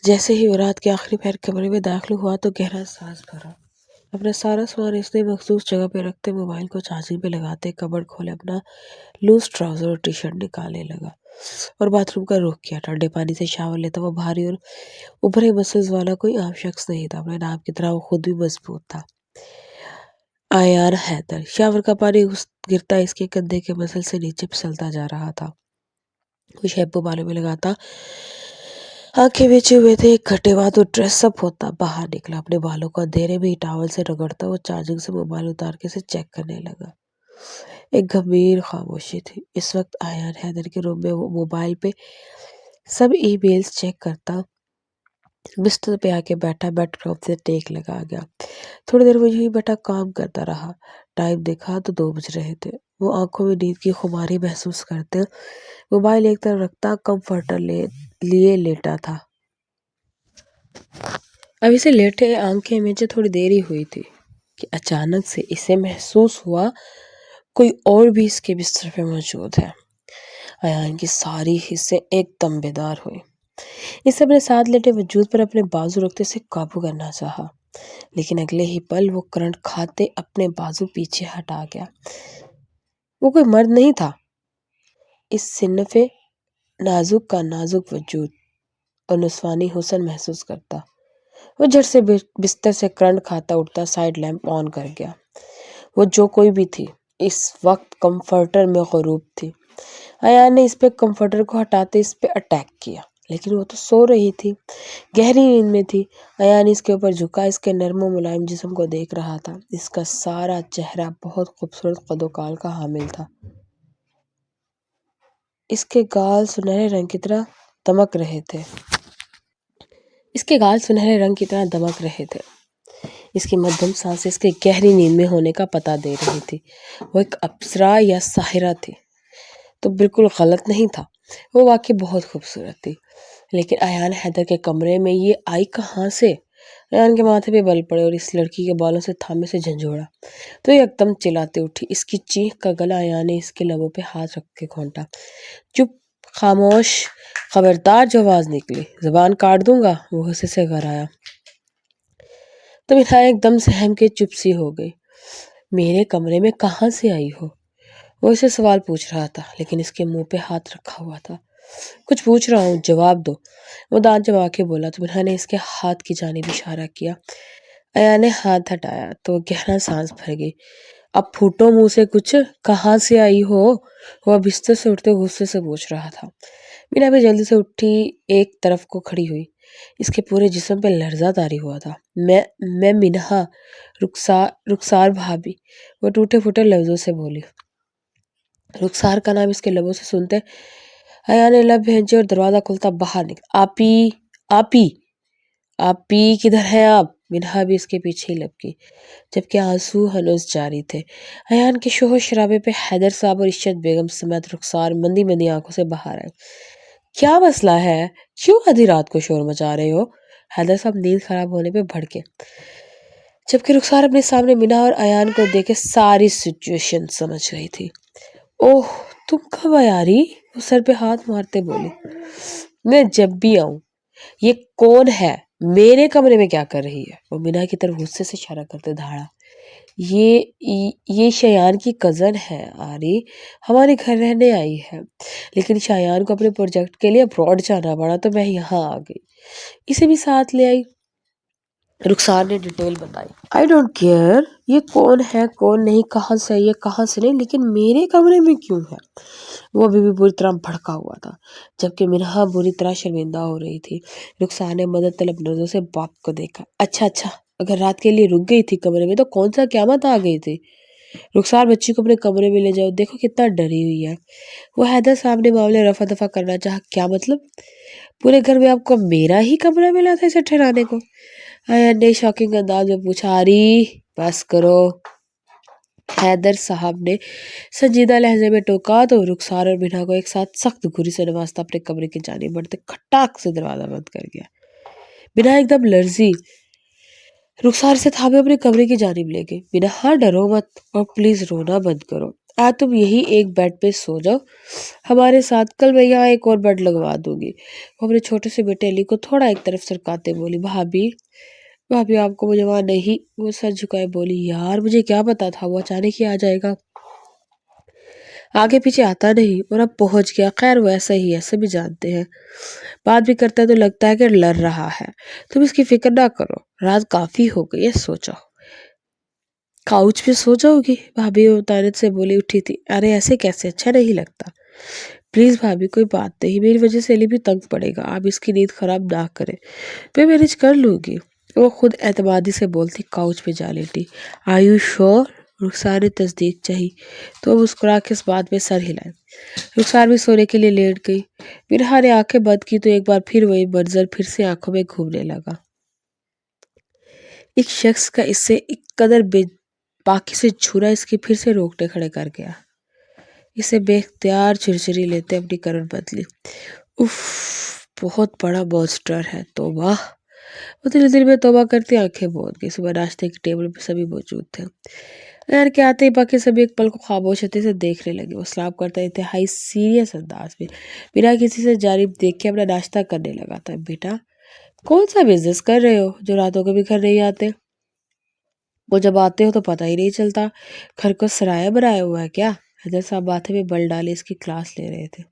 جیسے ہی وہ رات کے آخری پہر کمرے میں داخل ہوا تو گہرا سانس بھرا۔ اپنا سارا سامان اس نے مخصوص جگہ پہ رکھتے، موبائل کو چارجنگ پہ لگاتے، کبرڈ کھولے، اپنا لوز ٹراؤزر اور ٹی شرٹ نکالنے لگا اور باتھ روم کا رخ کیا۔ ٹھنڈے پانی سے شاور لیتا وہ بھاری اور ابھرے مسلز والا کوئی عام شخص نہیں تھا، اپنے نام کی طرح وہ خود بھی مضبوط تھا۔ ایان حیدر۔ شاور کا پانی گرتا اس کے کندھے کے مسل سے نیچے پھسلتا جا رہا تھا۔ وہ شیمپو بالوں میں لگاتا، آنکھیں بیچے ہوئے تھے، ایک گھنٹے بعد وہ ڈریس اپ ہوتا باہر نکلا، اپنے بالوں کو اندھیرے میں ہی ٹاول سے رگڑتا وہ چارجنگ سے موبائل اتار کے اسے چیک کرنے لگا۔ ایک گمبھیر خاموشی تھی۔ اس وقت ایان حیدر کے روم میں وہ موبائل پہ سب ای میلز چیک کرتا بستر پہ آ کے بیٹھا، بیڈ روم سے ٹیک لگا گیا۔ تھوڑی دیر وہ یوں ہی بیٹھا کام کرتا رہا۔ ٹائم دیکھا تو 2 بج رہے تھے۔ وہ آنکھوں میں نیند کی خماری محسوس کرتے موبائل ایک طرف رکھتا کمفرٹر لیے لیٹا تھا۔ اب اسے لیٹے آنکھیں میچے تھوڑی دیر ہی ہوئی تھی کہ اچانک سے اسے محسوس ہوا کوئی اور بھی اس کے بستر پہ موجود ہے۔ ایان کی ساری حصے ایک دم بیدار ہوئے۔ اسے اپنے ساتھ لیٹے وجود پر اپنے بازو رکھتے اسے قابو کرنا چاہا، لیکن اگلے ہی پل وہ کرنٹ کھاتے اپنے بازو پیچھے ہٹا گیا۔ وہ کوئی مرد نہیں تھا، اس صنف نازک کا نازک وجود اور نسوانی حسن محسوس کرتا۔ وہ جھٹ سے بستر سے کرنٹ کھاتا اٹھتا، سائیڈ لیمپ آن کر گیا۔ وہ جو کوئی بھی تھی اس وقت کمفرٹر میں غروب تھی۔ ایان نے اس پہ کمفرٹر کو ہٹاتے اس پہ اٹیک کیا، لیکن وہ تو سو رہی تھی، گہری نیند میں تھی۔ ایان اس کے اوپر جھکا، اس کے نرم و ملائم جسم کو دیکھ رہا تھا۔ اس کا سارا چہرہ بہت خوبصورت قد و قال کا حامل تھا۔ اس کے گال سنہرے رنگ کی طرح دمک رہے تھے۔ اس کی مدھم سانسیں اس کے گہری نیند میں ہونے کا پتہ دے رہی تھی۔ وہ ایک اپسرا یا ساحرہ تھی تو بالکل غلط نہیں تھا، وہ واقعی بہت خوبصورت تھی۔ لیکن ایان حیدر کے کمرے میں یہ آئی کہاں سے؟ ایان کے ماتھے پہ بل پڑے اور اس لڑکی کے بالوں سے تھامے سے جھنجھوڑا تو ایک دم چلاتے اٹھی۔ اس کی چیخ کا گلا ایان نے اس کے لبوں پہ ہاتھ رکھ کے گھونٹا۔ چپ، خاموش، خبردار جو آواز نکلی زبان کاٹ دوں گا۔ وہ غصے سے گھرایا تو میرا ایک دم سہم کے چپ سی ہو گئی۔ میرے کمرے میں کہاں سے آئی ہو؟ وہ اسے سوال پوچھ رہا تھا، لیکن اس کے منہ پہ ہاتھ رکھا ہوا تھا۔ کچھ پوچھ رہا ہوں، جواب دو، وہ دانت چبا کے بولا تو میرا نے اس کے ہاتھ کی جانب اشارہ کیا۔ ایان نے ہاتھ ہٹایا تو گہرا سانس بھر گئی۔ اب پھوٹو منہ سے کچھ، کہاں سے آئی ہو؟ وہ بستر سے اٹھتے غصے سے پوچھ رہا تھا۔ مینا بھی جلدی سے اٹھی ایک طرف کو کھڑی ہوئی، اس کے پورے جسم پہ لرزہ طاری ہوا تھا۔ میں منہا، رخسار بھابھی، وہ ٹوٹے پھوٹے لفظوں سے بولی۔ رخسار کا نام اس کے لبوں سے سنتے ایان نے لب بھینچے اور دروازہ کھلتا باہر نکلا۔ آپی کدھر ہیں آپ؟ منہا بھی اس کے پیچھے ہی لپکی، جبکہ آنسو ہنوز جاری تھے۔ ایان کے شور شرابے پہ حیدر صاحب اور عشرت بیگم سمیت رخسار مندی مندی آنکھوں سے باہر آئے۔ کیا مسئلہ ہے؟ کیوں آدھی رات کو شور مچا رہے ہو؟ حیدر صاحب نیند خراب ہونے پہ بھڑکے، جبکہ رخسار اپنے سامنے منہا اور ایان کو دیکھے ساری سچویشن سمجھ رہی تھی۔ اوہ، تم کب آیا رہی؟ وہ سر پہ ہاتھ مارتے بولی۔ میں جب بھی آؤں۔ یہ کون ہے؟ میرے کمرے میں کیا کر رہی ہے؟ وہ منہا کی طرف غصے سے اشارہ کرتے دھاڑا۔ یہ شایان کی کزن ہے آری، ہمارے گھر رہنے آئی ہے، لیکن شایان کو اپنے پروجیکٹ کے لیے ابراڈ جانا پڑا تو میں یہاں آ گئی، اسے بھی ساتھ لے آئی۔ رخسار نے ڈیٹیل بتائی۔ آئی ڈونٹ کیئر یہ کون ہے کون نہیں، کہاں سے آئی ہے کہاں سے نہیں، لیکن میرے کمرے میں کیوں ہے؟ وہ ابھی بھی بری طرح بھڑکا ہوا تھا، جبکہ منہا بری طرح شرمندہ ہو رہی تھی۔ رخسار نے مدد طلب نظروں سے باپ کو دیکھا۔ اچھا، اگر رات کے لیے رک گئی تھی کمرے میں تو کون سا قیامت آ گئی تھی؟ رخسار بچی کو اپنے کمرے میں لے جاؤ، دیکھو کتنا ڈری ہوئی ہے۔ وہ حیدر صاحب نے معاملے رفع دفع کرنا چاہا۔ کیا مطلب؟ پورے گھر میں آپ کو میرا ہی کمرہ ملا تھا اسے ٹھہرانے کو؟ ایان نے شاکنگ انداز میں پوچھا۔ آری بس کرو، حیدر صاحب نے سنجیدہ لہجے میں ٹوکا تو رخسار اور منہا کو ایک ساتھ سخت گھوری سے نوازتا اپنے کمرے کی جانب بڑھتے کھٹاک سے دروازہ بند کر گیا۔ منہا ایک دم لرزی، رخسار سے تھامے اپنے کمرے کی جانب لے گئی۔ منہا ڈرو مت اور پلیز رونا بند کرو، آج تم یہی ایک بیڈ پہ سو جاؤ ہمارے ساتھ، کل میں یہاں ایک اور بیڈ لگوا دوں گی۔ وہ اپنے چھوٹے سے بیٹے علی کو تھوڑا ایک طرف سرکاتے بولی، بھابھی بھابھی آپ کو مجھے وہاں نہیں۔ وہ سر جھکائے بولی، یار مجھے کیا پتا تھا وہ اچانک ہی آ جائے گا، آگے پیچھے آتا نہیں اور اب پہنچ گیا۔ خیر وہ ایسا ہی ہے، سبھی جانتے ہیں، بات بھی کرتا ہے تو لگتا ہے کہ لڑ رہا ہے۔ تم اس کی فکر نہ کرو، رات کافی ہو گئی ہے، سو جاؤ۔ کاؤچ پہ سو جاؤ گی؟ بھابھی طارت سے بولی اٹھی تھی۔ ارے ایسے کیسے، اچھا نہیں لگتا۔ پلیز بھابھی کوئی بات نہیں، میری وجہ سے علی بھی تنگ پڑے گا، آپ اس کی نیند خراب نہ کریں، میں مینج کر لوں گی۔ وہ خود اعتمادی سے بولتی پہ جا لیٹی۔ آر یو شور؟ رخسار نے تصدیق چاہی تو وہ مسکرا کے اس بات میں سر ہلائے۔ رخسار بھی سونے کے لیے لیٹ گئی۔ مرحا نے آنکھیں بند کی تو ایک بار پھر وہی منظر پھر سے آنکھوں میں گھومنے لگا۔ ایک شخص کا اس سے ایک قدر بے باقی سے چھرا اس کی پھر سے روکنے کھڑے کر گیا۔ اسے بے اختیار چرچری لیتے اپنی کرن بدلی۔ اف، بہت بڑا مانسٹر ہے، توبہ۔ وہ دل میں توبہ کرتی آنکھیں بوند گئی۔ صبح ناشتے کی ٹیبل پہ سبھی موجود تھے۔ غیر کے آتے ہی باقی سبھی ایک پل کو خاموشی سے دیکھنے لگے۔ وہ سلام کرتا انتہائی سیریس انداز میں بنا کسی سے جانب دیکھ کے اپنا ناشتہ کرنے لگا تھا۔ بیٹا کون سا بزنس کر رہے ہو جو راتوں کو بھی گھر نہیں آتے؟ وہ جب آتے ہو تو پتہ ہی نہیں چلتا، گھر کو سرایہ بنایا ہوا ہے کیا؟ حیدر صاحب ماتھے میں بل ڈالے اس کی کلاس لے رہے تھے۔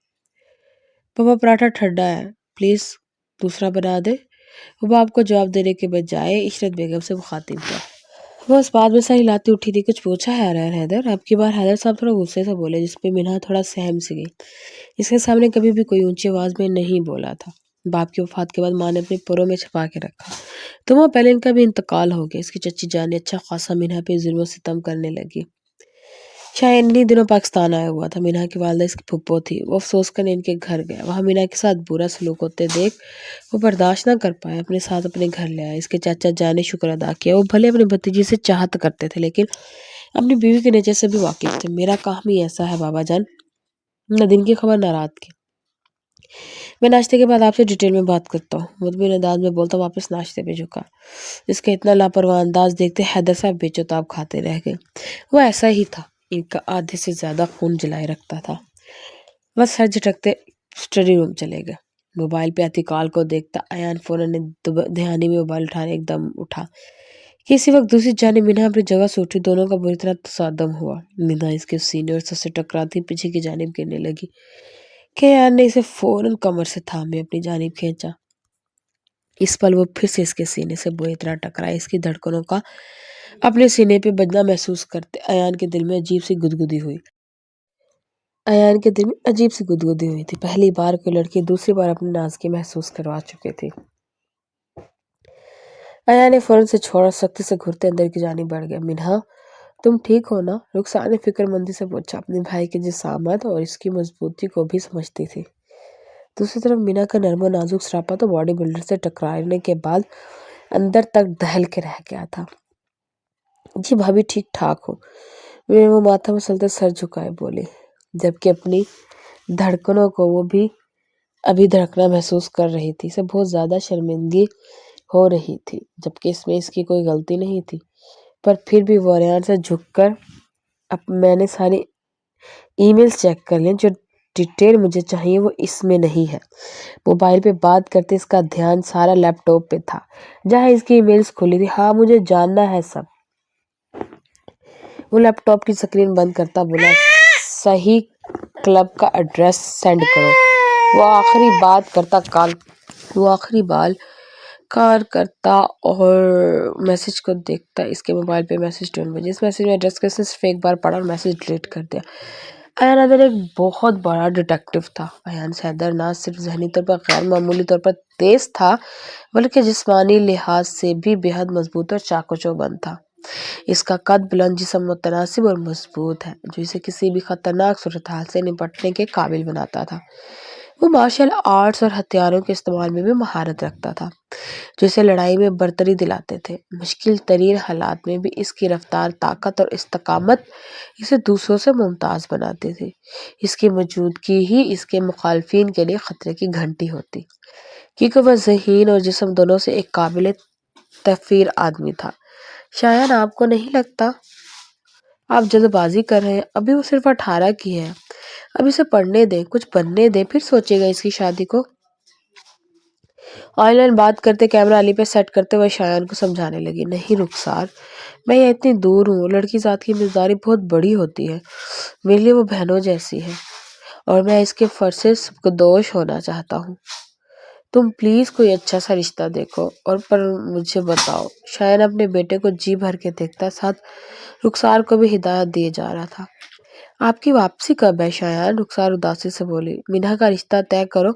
پاپا پراٹھا ٹھنڈا ہے، پلیز دوسرا بنا دے۔ وہ باپ کو جواب دینے کے بجائے عشرت بیگم سے مخاطب ہوا۔ وہ اس بات میں سر ہلاتی اٹھی تھی۔ کچھ پوچھا ہے حیدر؟ اب کی بار حیدر صاحب تھوڑا غصے سے بولے، جس پہ منہا تھوڑا سہم سی گئی۔ اس کے سامنے کبھی بھی کوئی اونچی آواز میں نہیں بولا تھا۔ باپ کی وفات کے بعد ماں نے اپنے پروں میں چھپا کے رکھا، تو وہ پہلے ان کا بھی انتقال ہو گیا۔ اس کی چچی جان نے اچھا خاصا منہا پہ ظلم و ستم کرنے لگی۔ شاید انہی دنوں پاکستان آیا ہوا تھا۔ منہا کی والدہ اس کی پھپھو تھی۔ وہ افسوس کرنے ان کے گھر گیا۔ وہاں منہا کے ساتھ برا سلوک ہوتے دیکھ وہ برداشت نہ کر پایا، اپنے ساتھ اپنے گھر لے آیا۔ اس کے چاچا جان نے شکر ادا کیا۔ وہ بھلے اپنی بھتیجی سے چاہت کرتے تھے لیکن اپنی بیوی کے نیچر سے بھی واقف تھے۔ میرا کام ہی ایسا ہے بابا جان، نہ دن کی خبر نہ رات کی۔ میں ناشتے کے بعد آپ سے ڈیٹیل میں بات کرتا ہوں، مطمئن انداز میں بولتا واپس ناشتے پہ جھکا۔ اس کا اتنا لاپرواہ انداز دیکھتے حیدر صاحب بے چتاب کھاتے رہ گئے۔ وہ ایسا ہی تھا، ان کا آدھے سے زیادہ خون جلائے رکھتا تھا۔ بس سر جھٹکتے اسٹڈی روم چلے گئے۔ موبائل پہ آتی کال کو دیکھتا ایان فوراً دھیانی میں موبائل اٹھانے ایک دم اٹھا کہ اسی وقت دوسری جانب منہا اپنی جگہ سے اٹھی۔ دونوں کا بری طرح تصادم ہوا۔ منہا اس کے سینے اور سر سے ٹکراتی پیچھے کی جانب گرنے لگی کہ ایان نے اسے فوراً کمر سے تھامے اپنی جانب کھینچا۔ اس پل وہ پھر سے اس کے سینے سے بری طرح ٹکرائے۔ اس کی دھڑکنوں کا اپنے سینے پہ بجنا محسوس کرتے ایان کے دل میں عجیب سی گدگدی ہوئی۔ پہلی بار کوئی لڑکی دوسری بار اپنی نازکی محسوس کروا چکی تھی۔ ایان نے فوراً سے چھوڑا، سختی سے گھرتے اندر کی جانب بڑھ گیا۔ منہا تم ٹھیک ہو نا؟ رخسار نے فکر مندی سے پوچھا۔ اپنے بھائی کی جسامت اور اس کی مضبوطی کو بھی سمجھتی تھی۔ دوسری طرف منہا کا نرم و نازک سراپا تو باڈی بلڈر سے ٹکرانے کے بعد اندر تک دہل کے رہ گیا تھا۔ جی بھابھی ٹھیک ٹھاک ہوں، وہ ماتھا مسلتے سر جھکائے بولی، جبکہ اپنی دھڑکنوں کو وہ بھی ابھی دھڑکنا محسوس کر رہی تھی۔ اسے بہت زیادہ شرمندگی ہو رہی تھی، جبکہ اس میں اس کی کوئی غلطی نہیں تھی، پر پھر بھی وہ ایان سے جھک کر میں نے ساری ای میلز چیک کر لیں، جو ڈیٹیل مجھے چاہیے وہ اس میں نہیں ہے۔ موبائل پہ بات کرتے اس کا دھیان سارا لیپ ٹاپ پہ تھا جہاں اس کی ای میلز کھلی تھی۔ ہاں مجھے جاننا ہے سب۔ وہ لیپ ٹاپ کی سکرین بند کرتا بولا، صحیح کلب کا ایڈریس سینڈ کرو۔ وہ آخری بار کال کرتا اور میسج کو دیکھتا۔ اس کے موبائل پہ میسج ٹون بجی۔ اس میسج میں ایڈریس کو صرف ایک بار پڑھا اور میسج ڈیلیٹ کر دیا۔ ایان حیدر ایک بہت بڑا ڈیٹیکٹو تھا۔ ایان حیدر نہ صرف ذہنی طور پر غیر معمولی طور پر تیز تھا بلکہ جسمانی لحاظ سے بھی بے حد مضبوط اور چاق و چوبند تھا۔ اس کا قد بلند، جسم متناسب اور مضبوط ہے جو اسے کسی بھی خطرناک صورتحال سے نپٹنے کے قابل بناتا تھا۔ وہ مارشل آرٹس اور ہتھیاروں کے استعمال میں بھی مہارت رکھتا تھا جو اسے لڑائی میں برتری دلاتے تھے۔ مشکل ترین حالات میں بھی اس کی رفتار، طاقت اور استقامت اسے دوسروں سے ممتاز بناتی تھی۔ اس کی موجودگی ہی اس کے مخالفین کے لیے خطرے کی گھنٹی ہوتی، کیونکہ وہ ذہن اور جسم دونوں سے ایک قابل تفیر آدمی تھا۔ شایان آپ کو نہیں لگتا آپ جلد بازی کر رہے ہیں، ابھی وہ صرف 18 کی ہے، اب اسے پڑھنے دیں، کچھ بننے دیں، پھر سوچے گا اس کی شادی کو۔ آن لائن بات کرتے کیمرہ علی پہ سیٹ کرتے ہوئے شایان کو سمجھانے لگی، نہیں رخسار، میں یہ اتنی دور ہوں، لڑکی ذات کی مزداری بہت بڑی ہوتی ہے، میرے لیے وہ بہنوں جیسی ہے، اور میں اس کے فرض سے سبکدوش ہونا چاہتا ہوں۔ تم پلیز کوئی اچھا سا رشتہ دیکھو اور پر مجھے بتاؤ۔ شایان اپنے بیٹے کو جی بھر کے دیکھتا، ساتھ رخسار کو بھی ہدایت دیے جا رہا تھا۔ آپ کی واپسی کب ہے شایان؟ رخسار اداسی سے بولی، مینا کا رشتہ طے کرو،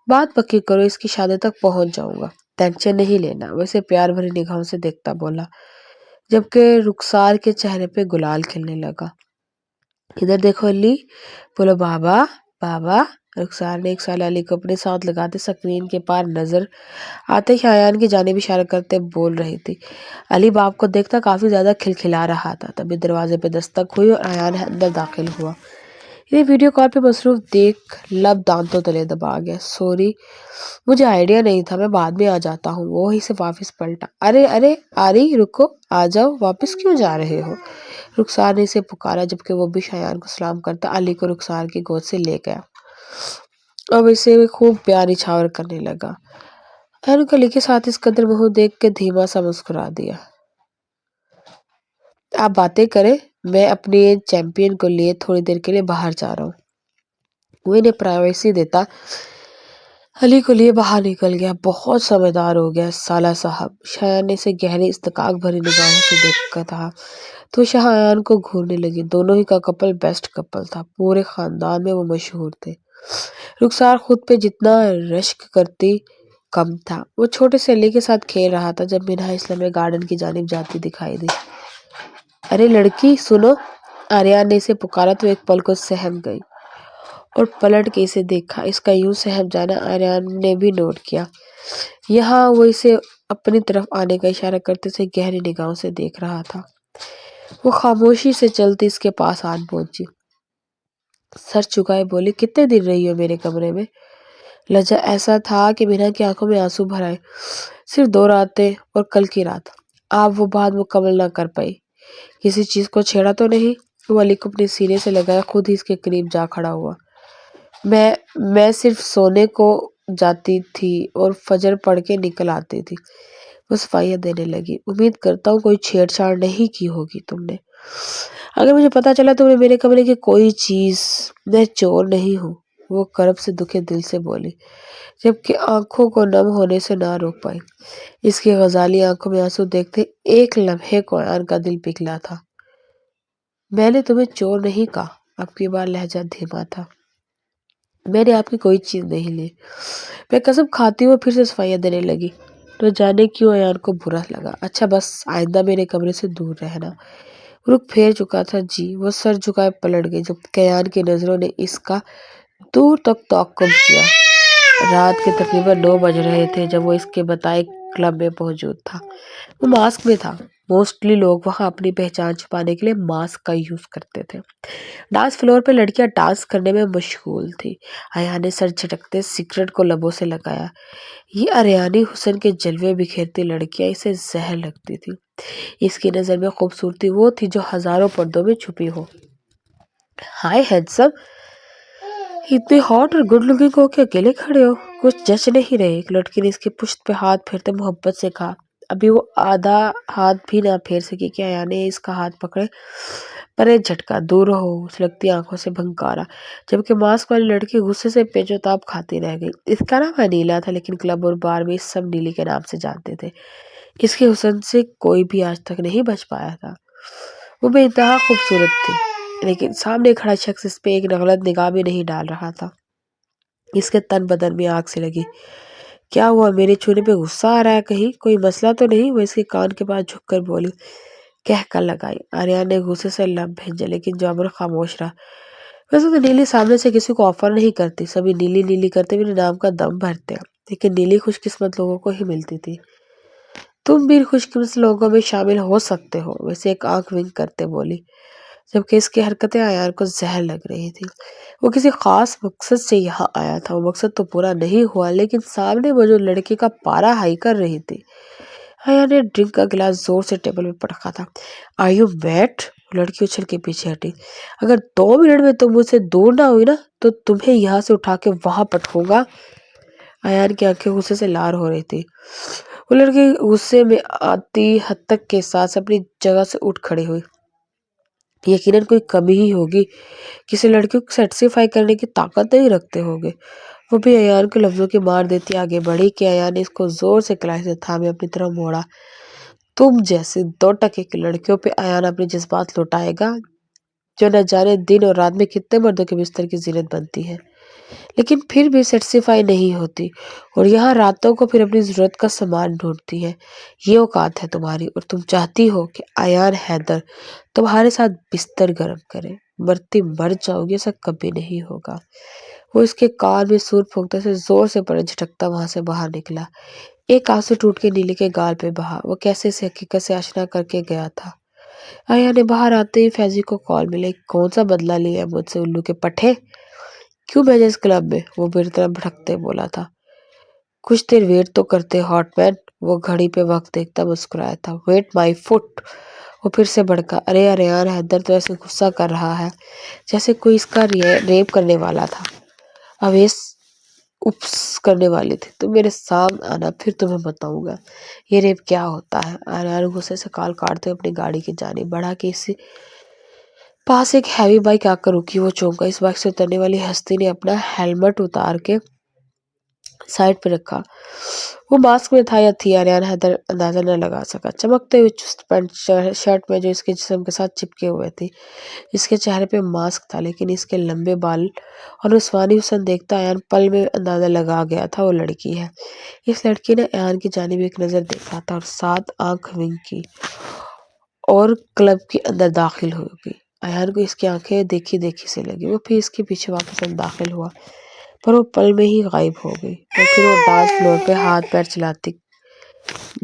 بات پکی کرو، اس کی شادی تک پہنچ جاؤں گا، ٹینشن نہیں لینا۔ ویسے پیار بھری نگاہوں سے دیکھتا بولا، جبکہ رخسار کے چہرے پہ گلال کھلنے لگا۔ ادھر دیکھو علی، بولو بابا بابا۔ رخسار نے ایک سال علی کو اپنے ساتھ لگاتے سکرین کے پار نظر آتے شایان کی جانب اشارہ کرتے بول رہی تھی۔ علی باپ کو دیکھتا کافی زیادہ کھلکھلا رہا تھا، تبھی دروازے پہ دستک ہوئی اور ایان اندر داخل ہوا۔ یہ ویڈیو کال پہ مصروف دیکھ لب دانتوں تلے دبا گیا۔ سوری، مجھے آئیڈیا نہیں تھا، میں بعد میں آ جاتا ہوں۔ وہ ہی سے واپس پلٹا۔ ارے ارے آری، رکو، آ جاؤ، واپس کیوں جا رہے ہو؟ رخسار نے اسے پکارا، جبکہ وہ بھی شایان کو سلام کرتا علی کو رخسار کی گود سے لے گیا اور اسے خوب پیار نچھاور کرنے لگا۔ ایان کو علی کے ساتھ اس قدر منہ دیکھ کے دھیما سا مسکرا دیا۔ آپ باتیں کریں، میں اپنے چیمپئن کو لیے تھوڑی دیر کے لیے باہر جا رہا ہوں۔ وہ انہیں پرائیویسی دیتا علی کو لیے باہر نکل گیا۔ بہت سمجھدار ہو گیا سالہ صاحب، شایان نے اسے گہری استحقاق بھری نگاہوں سے دیکھ کر کہا تو شایان کو گھورنے لگی۔ دونوں ہی کا کپل بیسٹ کپل تھا، پورے خاندان میں وہ مشہور تھے۔ رخسار خود پہ جتنا رشک کرتی کم تھا۔ وہ چھوٹے سے علی کے ساتھ کھیل رہا تھا جب مینا اسلامیہ گارڈن کی جانب جاتی دکھائی دی۔ ارے لڑکی سنو، آریان نے اسے پکارا تو ایک پل کو سہم گئی اور پلٹ کے اسے دیکھا۔ اس کا یوں سہم جانا آریان نے بھی نوٹ کیا۔ یہاں وہ اسے اپنی طرف آنے کا اشارہ کرتے سے گہری نگاہوں سے دیکھ رہا تھا۔ وہ خاموشی سے چلتی اس کے پاس آن پہنچی، سر جھکائے بولی، کتنے دن رہی ہو میرے کمرے میں؟ لہجہ ایسا تھا کہ مینا کی آنکھوں میں آنسو بھر آئے۔ صرف 2 راتیں اور کل کی رات۔ آپ وہ بات مکمل نہ کر پائی؟ کسی چیز کو چھیڑا تو نہیں؟ وہ علی کو اپنے سینے سے لگایا خود ہی اس کے قریب جا کھڑا ہوا۔ میں صرف سونے کو جاتی تھی اور فجر پڑھ کے نکل آتی تھی۔ وہ صفائیاں دینے لگی، امید کرتا ہوں کوئی چھیڑ چھاڑ نہیں کی ہوگی تم نے؟ اگر مجھے پتا چلا تم نے میرے کمرے کی کوئی چیز، میں چور نہیں ہوں، وہ کرب سے دکھے دل سے بولی، جبکہ آنکھوں کو نم ہونے سے نہ روک پائی۔ اس کی غزالی آنکھوں میں آنسو دیکھتے ایک لمحے کو ایان کا دل پگھلا تھا۔ میں نے تمہیں چور نہیں کہا، اب کی بار لہجہ دھیما تھا، میں نے آپ کی کوئی چیز نہیں لی، میں قسم کھاتی ہوں۔ پھر سے صفائیاں دینے لگی۔ تو جانے کیوں ایان کو برا لگا۔ اچھا بس آئندہ میرے کمرے سے دور رہنا۔ رخ پھیر چکا تھا جی، وہ سر جھکائے پلٹ گئی، جب ایان کی نظروں نے اس کا دور تک تعاقب کیا۔ رات کے تقریباً 9 بج رہے تھے جب وہ اس کے بتائے کلب میں موجود تھا۔ وہ ماسک میں تھا، موسٹلی لوگ وہاں اپنی پہچان چھپانے کے لیے ماسک کا یوز کرتے تھے۔ ڈانس فلور پہ لڑکیاں ڈانس کرنے میں مشغول تھی۔ ایان نے سر جھٹکتے سگریٹ کو لبوں سے لگایا۔ یہ اریانی حسن کے جلوے بکھیرتی لڑکیاں اسے زہر لگتی تھی۔ اس کی نظر میں خوبصورتی وہ تھی جو ہزاروں پردوں میں چھپی ہو۔ ہائے ہینڈسم، اتنے ہاٹ اور گڈ لکنگ ہو کے اکیلے کھڑے ہو، کچھ جچ نہیں رہے؟ ایک لڑکی نے اس کی پشت پہ ہاتھ پھیرتے محبت سے کہا۔ ابھی وہ آدھا ہاتھ بھی نہ پھیر سکی کہ ایان نے اس کا ہاتھ پکڑے پر ایک جھٹکا، دور رہو، سلگتی آنکھوں سے بھنکارا، جبکہ ماسک والی لڑکی غصے سے پیچ و تاب کھاتی رہ گئی۔ اس کا نام انیلا تھا، لیکن کلب اور بار میں سب نیلی کے نام سے جانتے تھے۔ اس کے حسن سے کوئی بھی آج تک نہیں بچ پایا تھا۔ وہ بے انتہا خوبصورت تھی، لیکن سامنے کھڑا شخص اس پہ ایک غلط نگاہ بھی نہیں ڈال رہا تھا۔ اس کے تن بدن میں آگ سے لگی۔ کیا ہوا؟ میرے چھونے پہ غصہ آ رہا ہے کہیں؟ کوئی مسئلہ تو نہیں؟ وہ اس کے کان کے پاس جھک کر بولی۔ کہہ کر لگائی۔ آریان نے غصے سے لب بھینجے، لیکن جابر خاموش رہا۔ ویسے تو نیلی سامنے سے کسی کو آفر نہیں کرتی، سبھی نیلی نیلی کرتے میرے نام کا دم بھرتے ہیں، لیکن نیلی خوش قسمت لوگوں کو ہی ملتی تھی۔ تم بھی خوش قسمت لوگوں میں شامل ہو سکتے ہو، ویسے ایک آنکھ ونک کرتے بولی، جبکہ اس کی حرکتیں ایان کو زہر لگ رہی تھی۔ وہ کسی خاص مقصد سے یہاں آیا تھا، وہ مقصد تو پورا نہیں ہوا، لیکن سامنے موجود لڑکی کا پارا ہائی کر رہی تھی۔ ایان نے ڈرنک کا گلاس زور سے ٹیبل پہ پٹکا تھا۔ Are you mad? لڑکی اچھل کے پیچھے ہٹی۔ اگر 2 منٹ میں تم مجھ سے دور نہ ہوئی نا تو تمہیں یہاں سے اٹھا کے وہاں پٹکوں گا۔ ایان کی آنکھیں غصے سے لال ہو رہی تھی۔ وہ لڑکی غصے میں آتی حد تک کے ساتھ اپنی جگہ سے اٹھ کھڑی ہوئی۔ یقیناً کوئی کمی ہی ہوگی، کسی لڑکی کو سیٹسفائی کرنے کی طاقت نہیں رکھتے ہوگے۔ وہ بھی ایان کو لفظوں کی مار دیتی آگے بڑھی کہ ایان نے اس کو زور سے کلائی سے تھامے اپنی طرف موڑا۔ تم جیسی 2 ٹکے کی لڑکیوں پہ ایان اپنی جذبات لوٹائے گا جو نہ جانے دن اور رات میں کتنے مردوں کے بستر کی زینت بنتی ہے، لیکن پھر بھی سیٹسفائی نہیں ہوتی، اور یہاں راتوں کو پھر اپنی ضرورت کا سامان ڈھونڈتی ہے۔ یہ اوقات ہے تمہاری، اور تم چاہتی ہو کہ ایان حیدر تمہارے ساتھ بستر گرم کرے۔ مرتی مر جاؤ گی، ایسا کبھی نہیں ہوگا۔ وہ اس کے کان میں سور پھونکتے سے زور سے پڑے جھٹکتا وہاں سے باہر نکلا۔ ایک آنسو ٹوٹ کے نیلی کے گال پہ بہا۔ وہ کیسے اس حقیقت سے آشنا کر کے گیا تھا۔ ایان نے باہر آتے ہی فیضی کو کال ملے۔ کون سا بدلہ لیا ہے مجھ سے الو کے پٹھے؟ کیوں بھیجا اس کلب میں؟ وہ میری طرف بھٹکتے بولا تھا۔ کچھ دیر ویٹ تو کرتے ہاٹ مین۔ وہ گھڑی پہ وقت دیکھتا مسکرایا تھا۔ ویٹ مائی فٹ۔ وہ پھر سے بھڑکا۔ ارے یار ایان، حیدر تو ایسے غصہ کر رہا ہے جیسے کوئی اس کا ریپ کرنے والا تھا۔ اویس اپس کرنے والی تھی۔ تم میرے سامنے آنا، پھر تمہیں بتاؤں گا یہ ریپ کیا ہوتا ہے۔ ایان غصے سے کال کاٹتے ہوئے اپنی گاڑی کی جانب بڑھا کہ اسی پاس ایک ہیوی بائک آ کر رکی۔ وہ چونکا۔ اس بائک سے اترنے والی ہستی نے اپنا ہیلمٹ اتار کے سائڈ پہ رکھا۔ وہ ماسک میں تھا یا تھی، ایان حیدر اندازہ نہ لگا سکا۔ چمکتے ہوئے چست پینٹ شرٹ میں جو اس کے جسم کے ساتھ چپکے ہوئے تھی، اس کے چہرے پہ ماسک تھا، لیکن اس کے لمبے بال اور نسوانی حسن دیکھتا ایان پل میں اندازہ لگا گیا تھا وہ لڑکی ہے۔ اس لڑکی نے ایان کی جانب ایک نظر دیکھا تھا اور ساتھ آنکھ ونک کی اور کلب کے اندر داخل ہو گئی۔ ایان کو اس کی آنکھیں دیکھی دیکھی سے لگی۔ وہ پھر اس کے پیچھے واپس داخل ہوا، پر وہ پل میں ہی غائب ہو گئی، اور پھر وہ ڈانس فلور پہ ہاتھ پیر چلاتی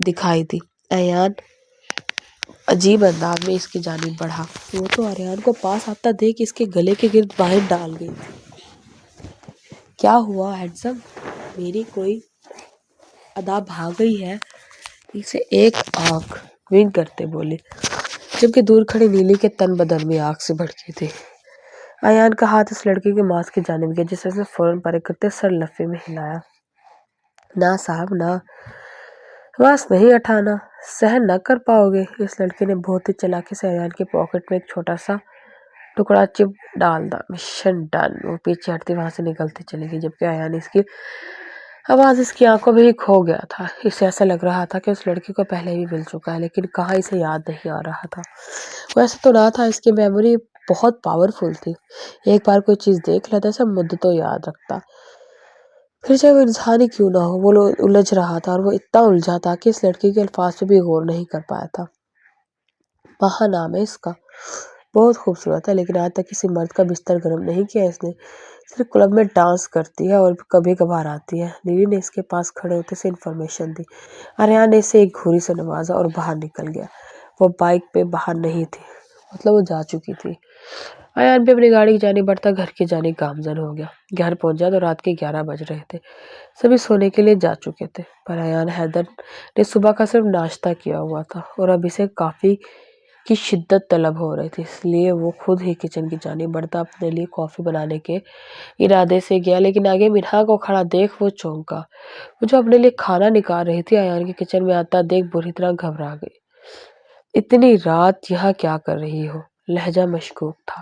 دکھائی دی۔ ایان عجیب انداز میں اس کی جانب بڑھا۔ وہ تو ایان کو پاس آتا دیکھ اس کے گلے کے گرد باہیں ڈال گئی تھی۔ کیا ہوا ہینڈسم؟ میری کوئی ادا بھاگ گئی ہے؟ اسے ایک آنکھ ونک کرتے بولی، جبکہ دور کھڑی نیلی کے تن بدن میں آگ سے بھڑکی تھی۔ ایان کا ہاتھ اس لڑکی کے ماسک کی جانب گیا، جس نے فوراً پرے کرتے سر لفے میں ہلایا۔ نہ صاحب نہ، ماسک نہیں اٹھانا، سہن نہ کر پاؤ گے۔ اس لڑکی نے بہت ہی چلاکی سے ایان کی پاکٹ میں ایک چھوٹا سا ٹکڑا چپ ڈال دا۔ Mission done. وہ پیچھے ہٹتی وہاں سے نکلتی چلی گئی، جبکہ ایان اس کی آواز اس کی آنکھوں میں ہی کھو گیا تھا۔ اسے ایسا لگ رہا تھا کہ اس لڑکی کو پہلے بھی مل چکا ہے، لیکن کہاں اسے یاد نہیں آ رہا تھا۔ وہ ایسا تو نہ تھا، اس کی میموری بہت پاورفل تھی۔ ایک بار کوئی چیز دیکھ لیتا اسے مدتوں یاد رکھتا، پھر چاہے وہ انسان ہی کیوں نہ ہو۔ وہ الجھ رہا تھا، اور وہ اتنا الجھا تھا کہ اس لڑکی کے الفاظ پہ بھی غور نہیں کر پایا تھا۔ مہا نام ہے اس کا، بہت خوبصورت ہے، لیکن آج تک کسی مرد کا بستر گرم نہیں کیا اس نے۔ صرف کلب میں ڈانس کرتی ہے اور کبھی کبھار آتی ہے۔ نیلی نے اس کے پاس کھڑے ہوتے سے انفارمیشن دی۔ ایان نے اسے ایک گھوری سے نوازا اور باہر نکل گیا۔ وہ بائک پہ باہر نہیں تھی، مطلب وہ جا چکی تھی۔ ایان بھی اپنی گاڑی کی جانب بڑھتا گھر کی جانب گامزن ہو گیا۔ گھر پہنچا تو رات کے 11 بج رہے تھے۔ سبھی سونے کے لیے جا چکے تھے، پر ایان حیدر نے صبح کا صرف ناشتہ کیا ہوا تھا، اور اب اسے کافی کی شدت طلب ہو رہی تھی۔ اس لیے وہ خود ہی کچن کی جانب بڑھتا اپنے لیے کافی بنانے کے ارادے سے گیا، لیکن آگے منہا کو کھڑا دیکھ وہ چونکا۔ وہ جو اپنے لیے کھانا نکال رہی تھی، ایان کے کچن میں آتا دیکھ بری طرح گھبرا گئی۔ اتنی رات یہاں کیا کر رہی ہو؟ لہجہ مشکوک تھا۔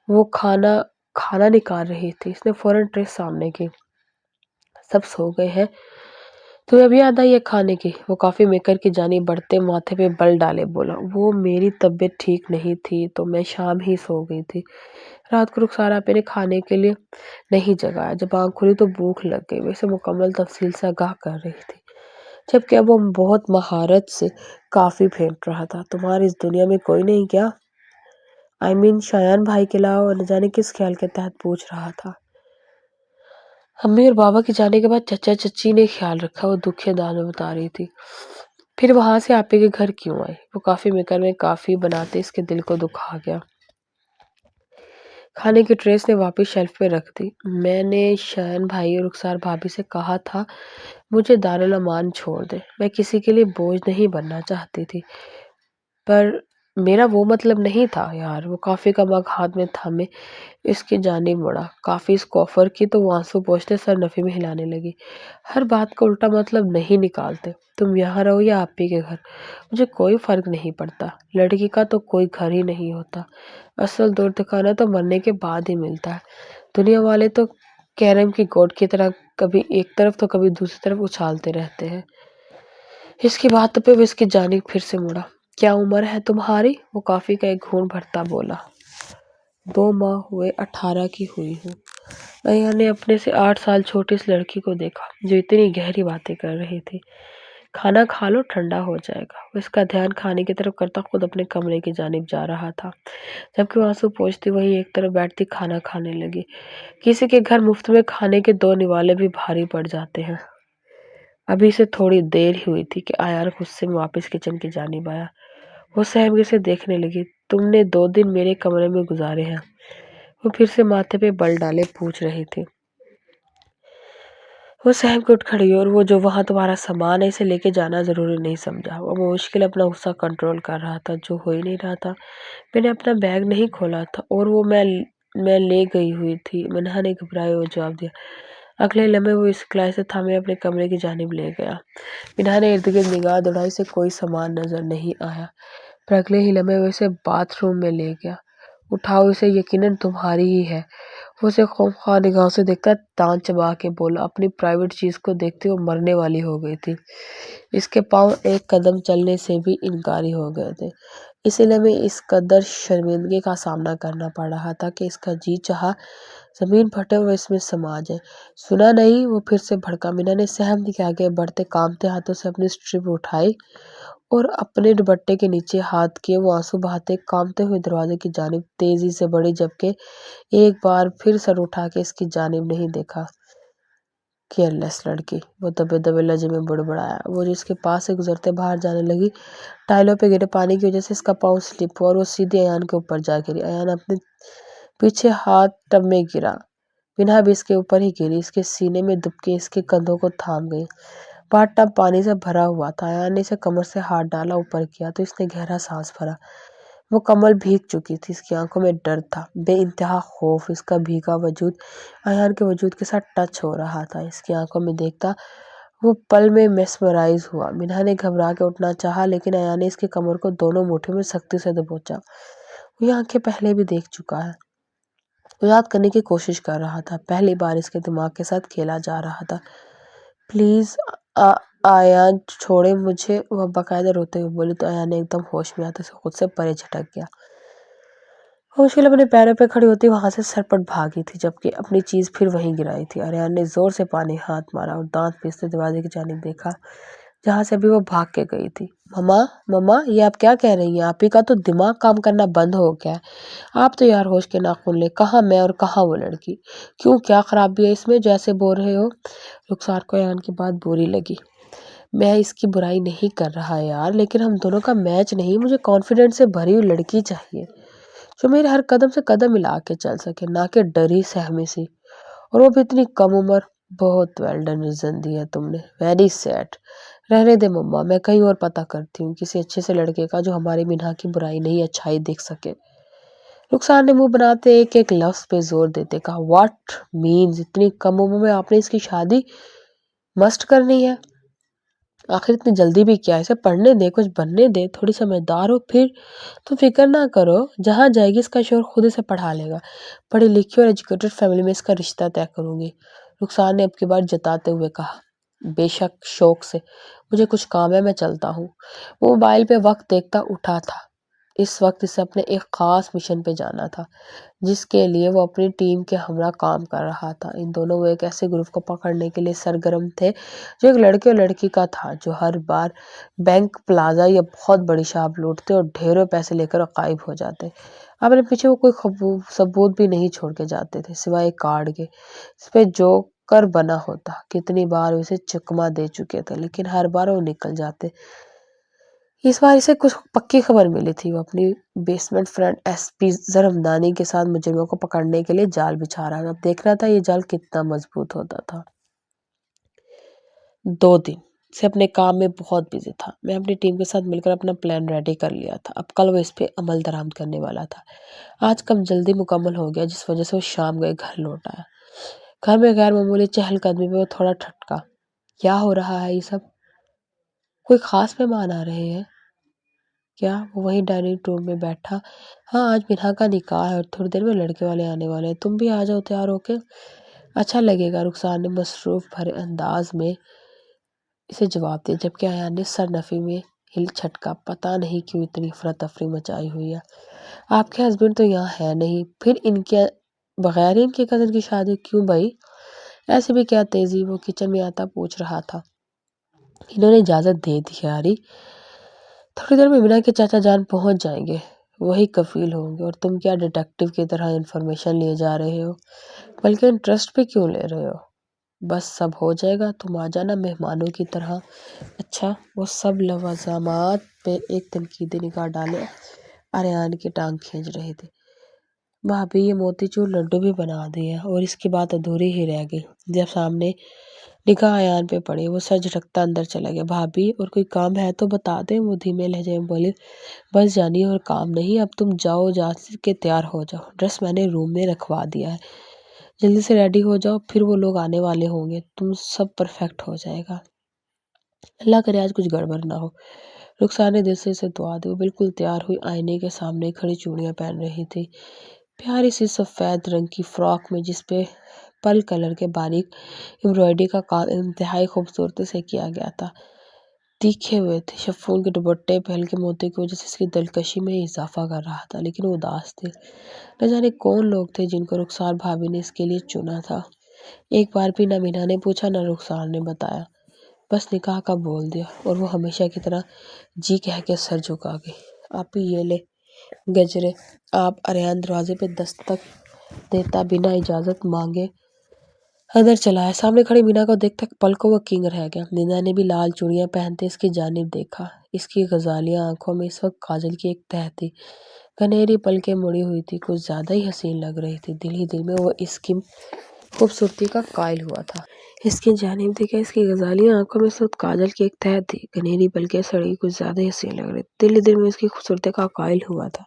وہ کھانا نکال رہی تھی۔ اس نے فوراً ٹرے سامنے کی۔ سب سو گئے ہیں؟ تمہیں ابھی یاد آئی ہے کھانے کی؟ وہ کافی میکر کی جانب بڑھتے ماتھے پہ بل ڈالے بولا۔ وہ میری طبیعت ٹھیک نہیں تھی تو میں شام ہی سو گئی تھی۔ رات کو رخسار آپے نے کھانے کے لیے نہیں جگایا۔ جب آنکھ کھلی تو بھوک لگ گئی۔ وہ اسے مکمل تفصیل سے آگاہ کر رہی تھی، جبکہ اب وہ بہت مہارت سے کافی پھینٹ رہا تھا۔ تمہارے اس دنیا میں کوئی نہیں کیا؟ شایان بھائی کے علاوہ نہ جانے کس خیال کے تحت پوچھ رہا تھا۔ امی اور بابا کے جانے کے بعد چچا چچی نے خیال رکھا، وہ دکھے انداز میں بتا رہی تھی۔ پھر وہاں سے آپے کے گھر کیوں آئے؟ وہ کافی میکر میں کافی بناتے اس کے دل کو دکھا گیا۔ کھانے کی ٹریس نے واپس شیلف پہ رکھ دی۔ میں نے شایان بھائی اور رخسار بھابھی سے کہا تھا مجھے دارالامان چھوڑ دے۔ میں کسی کے لیے بوجھ نہیں بننا چاہتی تھی، پر میرا وہ مطلب نہیں تھا یار۔ وہ کافی کا مگ ہاتھ میں تھامے اس کی جانب مڑا۔ کافی اس کو آفر کی تو وہ آنسو پوچھتے سر نفی میں ہلانے لگی۔ ہر بات کا الٹا مطلب نہیں نکالتے، تم یہاں رہو یا آپی کے گھر، مجھے کوئی فرق نہیں پڑتا۔ لڑکی کا تو کوئی گھر ہی نہیں ہوتا، اصل دور ٹھکانا تو مرنے کے بعد ہی ملتا ہے۔ دنیا والے تو کیرم کی گوٹ کی طرح کبھی ایک طرف تو کبھی دوسری طرف اچھالتے رہتے ہیں۔ اس کی بات پہ وہ اس کی جانب پھر سے مڑا۔ کیا عمر ہے تمہاری؟ وہ کافی کا ایک گھونٹ بھرتا بولا۔ 2 ماہ ہوئے، 18 کی ہوئی ہوں۔ ایان نے اپنے سے 8 سال چھوٹی اس لڑکی کو دیکھا جو اتنی گہری باتیں کر رہی تھی۔ کھانا کھا لو، ٹھنڈا ہو جائے گا۔ وہ اس کا دھیان کھانے کی طرف کرتا خود اپنے کمرے کی جانب جا رہا تھا، جبکہ وہ آنسو پوچھتی وہی ایک طرف بیٹھتی کھانا کھانے لگی۔ کسی کے گھر مفت میں کھانے کے 2 نوالے بھی بھاری پڑ جاتے ہیں۔ ابھی سے تھوڑی دیر ہی ہوئی تھی کہ ایان غصے میں واپس کچن کی جانب آیا۔ وہ سہم سے دیکھنے لگی۔ تم نے 2 دن میرے کمرے میں گزارے ہیں؟ وہ پھر سے ماتھے پہ بل ڈالے پوچھ رہی تھی۔ وہ سہم کے اٹھ کھڑی اور وہ جو وہاں تمہارا سامان ہے اسے لے کے جانا ضروری نہیں سمجھا۔ وہ مشکل اپنا غصہ کنٹرول کر رہا تھا جو ہو ہی نہیں رہا تھا۔ میں نے اپنا بیگ نہیں کھولا تھا اور وہ میں لے گئی ہوئی تھی، منہا نے گھبرائے ہوئے جواب دیا۔ اگلے لمحے وہ اس کلائی سے تھامے اپنے کمرے کی جانب لے گیا۔ منہا نے ارد گرد نگاہ دوڑائی سے کوئی سامان نظر نہیں آیا، پر اگلے ہی لمحے وہ اسے باتھ روم میں لے گیا۔ اٹھاؤ اسے، یقیناً تمہاری ہی ہے۔ وہ اسے خوفناک نگاہوں سے دیکھتا دانت چبا کے بولا۔ اپنی پرائیویٹ چیز کو دیکھتے وہ مرنے والی ہو گئی تھی۔ اس کے پاؤں ایک قدم چلنے سے بھی انکاری ہو گئے تھے۔ اسی لمحے اس قدر شرمندگی کا سامنا کرنا پڑ رہا تھا کہ اس کا جی چاہا زمین پھٹے وہ اس میں سما جائے۔ سنا نہیں؟ وہ پھر سے بھڑکا۔ منہا نے سہم کے آگے بڑھتے کانپتے ہاتھوں سے اپنی اسٹرپ اٹھائی اور اپنے دوپٹے کے نیچے ہاتھ کیے۔ وہ آنسو بہاتے کانپتے ہوئے دروازے کی جانب تیزی سے بڑھی، جبکہ ایک بار پھر سر اٹھا کے اس کی جانب نہیں دیکھا۔ کیئرلیس لڑکی، وہ دبے دبے لہجے میں بڑبڑایا۔ وہ جو اس کے پاس سے گزرتے باہر جانے لگی۔ ٹائلوں پہ گرے پانی کی وجہ سے اس کا پاؤں سلپ ہوا اور وہ سیدھی ایان کے اوپر جا گری۔ ایان اپنے پیچھے ہاتھ ٹب میں گرا۔ منہا بھی اس کے اوپر ہی گری، اس کے سینے میں دبکے اس کے کندھوں کو تھام گئی۔ باتھ ٹب پانی سے بھرا ہوا تھا۔ ایان نے اسے کمر سے ہاتھ ڈالا اوپر کیا تو اس نے گہرا سانس بھرا۔ وہ کمل بھیگ چکی تھی، اس کی آنکھوں میں ڈر تھا، بے انتہا خوف۔ اس کا بھیگا وجود ایان کے وجود کے ساتھ ٹچ ہو رہا تھا، اس کی آنکھوں میں دیکھتا وہ پل میں میسمرائز ہوا۔ منہا نے گھبرا کے اٹھنا چاہا لیکن ایان نے اس کی کمر کو دونوں مٹھیوں میں سختی سے دبوچا۔ وہ یہ آنکھیں پہلے بھی دیکھ چکا ہے۔ وہ یاد کرنے کی کوشش کر رہا تھا، پہلی بار اس کے دماغ کے ساتھ کھیلا جا رہا تھا۔ پلیز ایان چھوڑے مجھے، وہ باقاعدہ روتے ہوئے بولی تو ایان نے ایک دم ہوش میں آتے سے خود سے پرے جھٹک گیا۔ وہ مشکل اپنے پیروں پہ کھڑی ہوتی وہاں سے سرپٹ بھاگی تھی، جبکہ اپنی چیز پھر وہیں گرائی تھی۔ ایان نے زور سے پانی ہاتھ مارا اور دانت پیستے دروازے کی جانب دیکھا جہاں سے ابھی وہ بھاگ کے گئی تھی۔ مما یہ آپ کیا کہہ رہی ہیں؟ آپ ہی کا تو دماغ کام کرنا بند ہو گیا ہے۔ آپ تو یار ہوش کے ناخن لے، کہاں میں اور کہاں وہ لڑکی؟ کیوں، کیا خرابی ہے اس میں جیسے بول رہے ہو؟ رخسار کو ایان کی بات بری لگی۔ میں اس کی برائی نہیں کر رہا یار، لیکن ہم دونوں کا میچ نہیں۔ مجھے کانفیڈنس سے بھری ہوئی لڑکی چاہیے جو میرے ہر قدم سے قدم ملا کے چل سکے، نہ کہ ڈری سہمی سی، اور وہ بھی اتنی کم عمر۔ بہت ویل ڈن ریزن دی ہے تم نے، ویری سیڈ۔ رہنے دے مما، میں کہیں اور پتہ کرتی ہوں کسی اچھے سے لڑکے کا جو ہماری منہا کی برائی نہیں اچھائی دیکھ سکے۔ رخسار نے منہ بناتے ایک ایک لفظ پہ زور دیتے کہا، واٹ مینز اتنی کم عمر میں آپ نے اس کی شادی مسٹ کرنی ہے؟ آخر اتنی جلدی بھی کیا؟ اسے پڑھنے دے، کچھ بننے دے، تھوڑی سمجھدار ہو پھر تو فکر نہ کرو، جہاں جائے گی اس کا شوہر خود اسے پڑھا لے گا۔ پڑھی لکھی اور ایجوکیٹڈ فیملی میں اس کا رشتہ طے کروں گی، رخسار نے اب کی بار جتاتے ہوئے کہا۔ بے شک، شوق سے۔ مجھے کچھ کام ہے، میں چلتا ہوں۔ وہ موبائل پہ وقت دیکھتا اٹھا تھا۔ اس وقت اسے اپنے ایک خاص مشن پہ جانا تھا جس کے لیے وہ اپنی ٹیم کے ہمراہ کام کر رہا تھا۔ ان دونوں وہ ایک ایسے گروپ کو پکڑنے کے لیے سرگرم تھے جو ایک لڑکے اور لڑکی کا تھا، جو ہر بار بینک پلازا یا بہت بڑی شاپ لوٹتے اور ڈھیروں پیسے لے کر غائب ہو جاتے۔ اپنے پیچھے وہ کوئی ثبوت بھی نہیں چھوڑ کے جاتے تھے سوائے ایک کارڈ کے اس پہ جوکر بنا ہوتا۔ کتنی بار اسے چکما دے چکے تھے لیکن ہر بار وہ نکل جاتے۔ اس بار اسے کچھ پکی خبر ملی تھی، وہ اپنی بیسمنٹ فرینڈ ایس پی زرمدانی کے ساتھ مجرموں کو پکڑنے کے لیے جال بچھا رہا تھا۔ اب دیکھنا تھا یہ جال کتنا مضبوط ہوتا تھا۔ 2 دن سے اپنے کام میں بہت بزی تھا۔ میں اپنی ٹیم کے ساتھ مل کر اپنا پلان ریڈی کر لیا تھا، اب کل وہ اس پہ عمل درآمد کرنے والا تھا۔ آج کم جلدی مکمل ہو گیا، جس وجہ سے وہ شام گئے گھر لوٹ آیا۔ گھر میں غیر معمولی چہل قدمی پہ وہ تھوڑا ٹھٹکا۔ کیا ہو رہا ہے یہ سب؟ کوئی خاص مہمان آ رہے ہیں کیا؟ وہ وہیں ڈائننگ روم میں بیٹھا۔ ہاں، آج مینا کا نکاح ہے اور تھوڑی دیر میں لڑکے والے آنے والے ہیں، تم بھی آ جاؤ تیار ہو کے۔ اچھا لگے گا، رخسار نے مصروف بھرے انداز میں اسے جواب دیا، جبکہ ایان نے سر نفی میں ہل چھٹکا۔ پتہ نہیں کیوں اتنی افراتفری مچائی ہوئی ہے۔ آپ کے ہسبینڈ تو یہاں ہے نہیں، پھر ان کے بغیر ان کے کزن کی شادی کیوں بھائی؟ ایسے بھی کیا تیزی؟ وہ کچن میں آتا پوچھ رہا تھا۔ انہوں نے اجازت دے دی ہے آری، تھوڑی دیر میں مینا کے چاچا جان پہنچ جائیں گے، وہی کفیل ہوں گے۔ اور تم کیا ڈیٹیکٹیو کی طرح انفارمیشن لیے جا رہے ہو؟ بلکہ انٹرسٹ پہ کیوں لے رہے ہو؟ بس سب ہو جائے گا، تم آ جانا مہمانوں کی طرح۔ اچھا، وہ سب لوازمات پہ ایک تنقیدی نگاہ ڈالے ایان کی ٹانگ کھینچ رہے تھے۔ بھابھی، یہ موتی چور لڈو بھی بنا دیا اور اس کی بات ادھوری ہی رہ گئی۔ جب سامنے نگاہ ایان پہ پڑی، وہ سر جھٹکتا اندر چلا گیا۔ بھابھی، اور کوئی کام ہے تو بتا دیں، وہ دھیمے لہجے میں بولی۔ بس جانی، اور کام نہیں، اب تم جاؤ، جا کے تیار ہو جاؤ، ڈریس میں نے روم میں رکھوا دیا ہے، جلدی سے ریڈی ہو جاؤ، پھر وہ لوگ آنے والے ہوں گے، تم سب پرفیکٹ ہو جائے گا۔ اللہ کرے آج کچھ گڑبڑ نہ ہو۔ رخسار نے دل سے اسے دعا دی۔ وہ بالکل تیار ہوئی آئینے کے سامنے کھڑی چوڑیاں پہن رہی تھی، پیاری سی سفید رنگ کی فراک میں جس پہ پل کلر کے باریک امبرائڈری کا کام انتہائی خوبصورتی سے کیا گیا تھا، تیکھے ہوئے تھے۔ شفون کے دوپٹے پہ ہلکے موتی کی وجہ سے اس کی دلکشی میں اضافہ کر رہا تھا، لیکن وہ اداس تھی۔ نہ جانے کون لوگ تھے جن کو رخسار بھابھی نے اس کے لیے چنا تھا۔ ایک بار بھی نہ مینا نے پوچھا نہ رخسار نے بتایا، بس نکاح کا بول دیا، اور وہ ہمیشہ کی طرح جی کہہ کے سر جھکا گئی۔ آپی یہ لے گجرے آپ۔ ایان دروازے پہ دستک دیتا بنا اجازت مانگے اندر چلا آیا۔ سامنے کھڑی مینا کو دیکھ تک پلکوں وہ کنگ رہ گیا۔ مینا نے بھی لال چوڑیاں پہنتے اس کی جانب دیکھا۔ اس کی غزالیہ آنکھوں میں اس وقت کاجل کی ایک تہہ تھی، گھنیری پلکیں مڑی ہوئی تھی، کچھ زیادہ ہی حسین لگ رہی تھی۔ دل ہی دل میں وہ اس کی خوبصورتی کا قائل ہوا تھا۔ اس کی جانب دیکھا، اس کی غزالیہ آنکھوں میں اس وقت کاجل کی ایک تہہ تھی، گھنیری پلکیں سڑی، کچھ زیادہ ہی حسین لگ رہی تھی۔ دل ہی دل میں اس کی خوبصورتی کا قائل ہوا تھا۔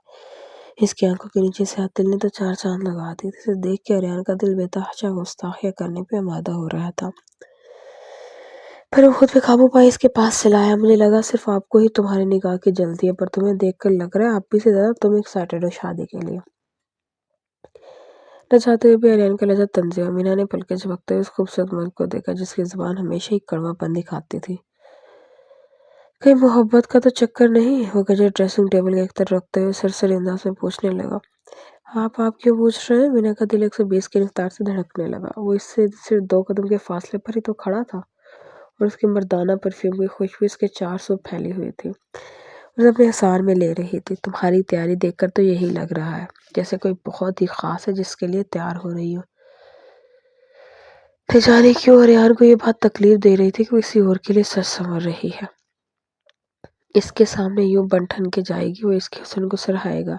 اس کی آنکھوں کے نیچے سے دل نے تو چار چاند لگا دیے تھے۔ اسے دیکھ کے ایان کا دل بے تحاشا گستاخیاں کرنے پہ آمادہ ہو رہا تھا، پھر وہ خود پہ قابو پائے اس کے پاس چلا آیا۔ مجھے لگا صرف آپ کو ہی تمہارے نکاح کی جلدی ہے، پر تمہیں دیکھ کر لگ رہا ہے آپ بھی سے زیادہ تم ایکسائٹڈ ہو شادی کے لیے۔ نہ چاہتے ہوئے بھی ایان کا لہجہ طنزیہ ہوا۔ مینا نے پلکیں جھپکتے ہوئے اس خوبصورت مرد کو دیکھا جس کی زبان ہمیشہ ہی کڑوا پن دکھاتی تھی۔ کہیں محبت کا تو چکر نہیں؟ وہ گجر ڈریسنگ ٹیبل کے ایک طرف رکھتے ہوئے سرسری انداز میں پوچھنے لگا۔ آپ کیوں پوچھ رہے ہیں؟ مینا کا دل 120 کی رفتار سے دھڑکنے لگا۔ وہ اس سے صرف 2 قدم کے فاصلے پر ہی تو کھڑا تھا، اور اس کی مردانہ پرفیوم کی خوشبو اس کے چار سو پھیلی ہوئی تھی۔ اسے اپنے حصار میں لے رہی تھی۔ تمہاری تیاری دیکھ کر تو یہی لگ رہا ہے جیسے کوئی بہت ہی خاص ہے جس کے لیے تیار ہو رہی ہو۔ نہ جانے کیوں ایان کو یہ بات تکلیف دے رہی تھی کہ وہ کسی اور کے لیے سج سنور رہی ہے۔ اس کے سامنے یوں بن ٹھن کے جائے گی، وہ اس کے حسن کو سراہے گا،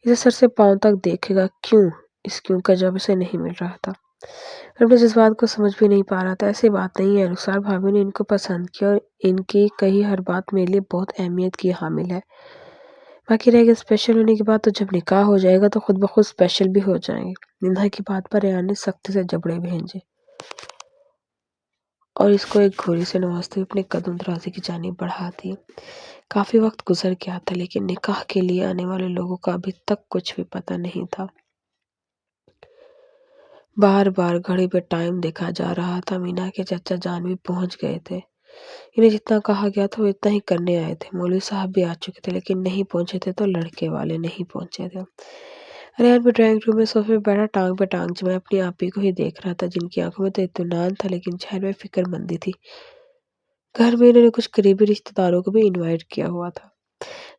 اسے سر سے پاؤں تک دیکھے گا۔ کیوں؟ اس کیوں کا جواب اسے نہیں مل رہا تھا، اپنے جذبات کو سمجھ بھی نہیں پا رہا تھا۔ ایسی بات نہیں ہے، رخسار بھابھی نے ان کو پسند کیا اور ان کی کہی ہر بات میرے لیے بہت اہمیت کی حامل ہے۔ باقی رہ گیا اسپیشل ہونے کی بات، تو جب نکاح ہو جائے گا تو خود بخود اسپیشل بھی ہو جائیں گے۔ مینا کی بات پر ایان نے سختی سے جبڑے بھینجے اور اس کو ایک گھوری سے نوازتے ہوئے اپنے قدم دروازے کی جانب بڑھا دیے۔ کافی وقت گزر گیا تھا، لیکن نکاح کے لیے آنے والے لوگوں کا ابھی تک کچھ بھی پتہ نہیں تھا۔ بار بار گھڑی پہ ٹائم دیکھا جا رہا تھا۔ مینا کے چچا جان بھی پہنچ گئے تھے، انہیں جتنا کہا گیا تھا وہ اتنا ہی کرنے آئے تھے۔ مولوی صاحب بھی آ چکے تھے، لیکن نہیں پہنچے تھے تو لڑکے والے نہیں پہنچے تھے۔ ایان بھی ڈرائنگ روم میں صوفے پہ بیٹھا ٹانگ پہ ٹانگ جمائے اپنی آپی کو ہی دیکھ رہا تھا، جن کی آنکھوں میں تو اطمینان تھا لیکن چہرے میں فکر مندی تھی۔ گھر میں انہوں نے کچھ قریبی رشتہ داروں کو بھی انوائٹ کیا ہوا تھا،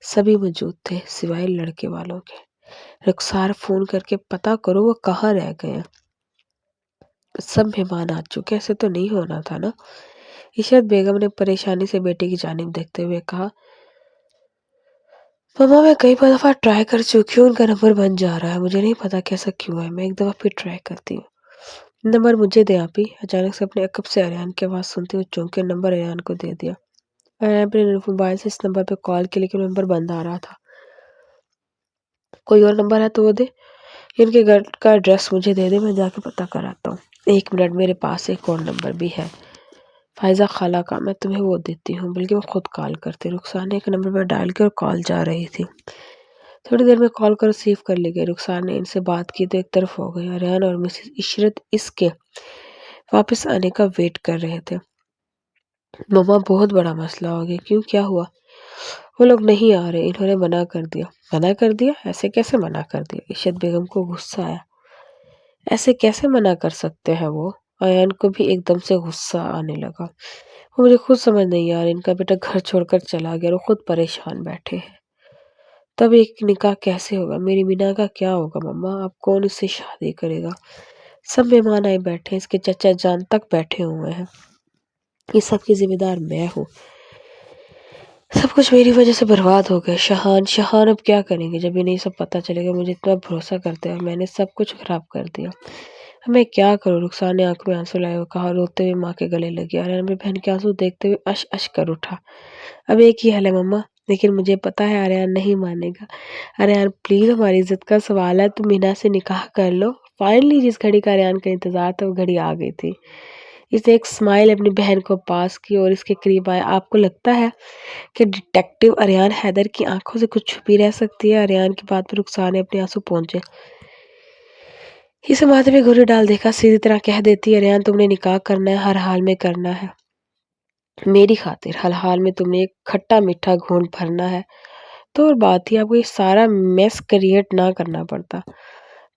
سبھی موجود تھے سوائے لڑکے والوں کے۔ رخسار، فون کر کے پتہ کرو وہ کہاں رہ گئے ہیں۔ سب مہمان آ چکے، ایسے تو نہیں ہونا تھا نا؟ عشرت بیگم نے پریشانی سے بیٹی کی جانب دیکھتے ہوئے کہا۔ ماما، میں کئی دفعہ ٹرائی کر چکی ہوں، ان کا نمبر بند جا رہا ہے، مجھے نہیں پتا کیسا کیوں ہے، میں ایک دفعہ پھر ٹرائی کرتی ہوں۔ نمبر مجھے دے آپ ہی۔ اچانک سے اپنے عقب سے ریان کی آواز سنتے ہوئے چونکے نمبر ریان کو دے دیا۔ ریان اپنے موبائل سے اس نمبر پہ کال کی لیکن نمبر بند آ رہا تھا۔ کوئی اور نمبر ہے تو وہ دے، ان کے گھر کا ایڈریس مجھے دے دے، میں جا کے پتہ کراتا ہوں۔ 1 منٹ، میرے پاس ایک اور نمبر بھی ہے فائزہ خالہ کا، میں تمہیں وہ دیتی ہوں، بلکہ وہ خود کال کرتی۔ رخسار نے ایک نمبر پر ڈائل کیا اور کال جا رہی تھی۔ تھوڑی دیر میں کال کو ریسیو کر لی گئی۔ رخسار نے ان سے بات کی تو ایک طرف ہو گئی۔ ریان اور مسز عشرت اس کے واپس آنے کا ویٹ کر رہے تھے۔ مما بہت بڑا مسئلہ ہو گیا۔ کیوں، کیا ہوا؟ وہ لوگ نہیں آ رہے، انہوں نے منع کر دیا۔ منع کر دیا؟ ایسے کیسے منع کر دیا؟ عشرت بیگم کو غصہ آیا۔ ایسے کیسے منع کر سکتے ہیں وہ؟ ایان کو بھی ایک دم سے غصہ آنے لگا۔ وہ مجھے خود سمجھ نہیں آ رہا، ان کا بیٹا گھر چھوڑ کر چلا گیا اور خود پریشان بیٹھے ہیں۔ تب ایک نکاح کیسے ہوگا؟ میری مینا کا کیا ہوگا مما؟ اب کون اس سے شادی کرے گا؟ سب مہمان آئے بیٹھے ہیں، اس کے چچا جان تک بیٹھے ہوئے ہیں۔ یہ سب کی ذمہ دار میں ہوں۔ سب کچھ میری وجہ سے برباد ہو گیا۔ شہان اب کیا کریں گے جب انہیں یہ سب پتہ چلے گا؟ مجھے اتنا بھروسہ کرتے ہیں، میں نے سب کچھ خراب کر دیا۔ اب میں کیا کروں؟ رخسار نے آنکھوں میں آنسو لائے ہوئے کہا، روتے ہوئے ماں کے گلے لگی۔ ریان اپنی بہن کے آنسو دیکھتے ہوئے اش اش کر اٹھا۔ اب ایک ہی حل ہے مما، لیکن مجھے پتا ہے ریان نہیں مانے گا۔ ریان پلیز، ہماری عزت کا سوال ہے، تم مینا سے نکاح کر لو۔ فائنلی جس گھڑی کا ریان کا انتظار تھا وہ گھڑی آ گئی تھی۔ اس نے ایک اسمائل اپنی بہن کو پاس کی اور اس کے قریب آیا۔ آپ کو لگتا ہے کہ ڈیٹیکٹیو اریان حیدر کی آنکھوں سے کچھ چھپی رہ سکتی ہے؟ اریان کی بات پر رخسار نے اپنے آنسو پہنچے۔ اسے ماتھے پہ گھوری ڈال دیکھا، سیدھی طرح کہہ دیتی ہے، اریان تم نے نکاح کرنا ہے، ہر حال میں کرنا ہے، میری خاطر ہر حال میں تم نے ایک کھٹا میٹھا گھونٹ بھرنا ہے۔ تو اور بات تھی آپ کو یہ سارا میس کریٹ نہ کرنا پڑتا۔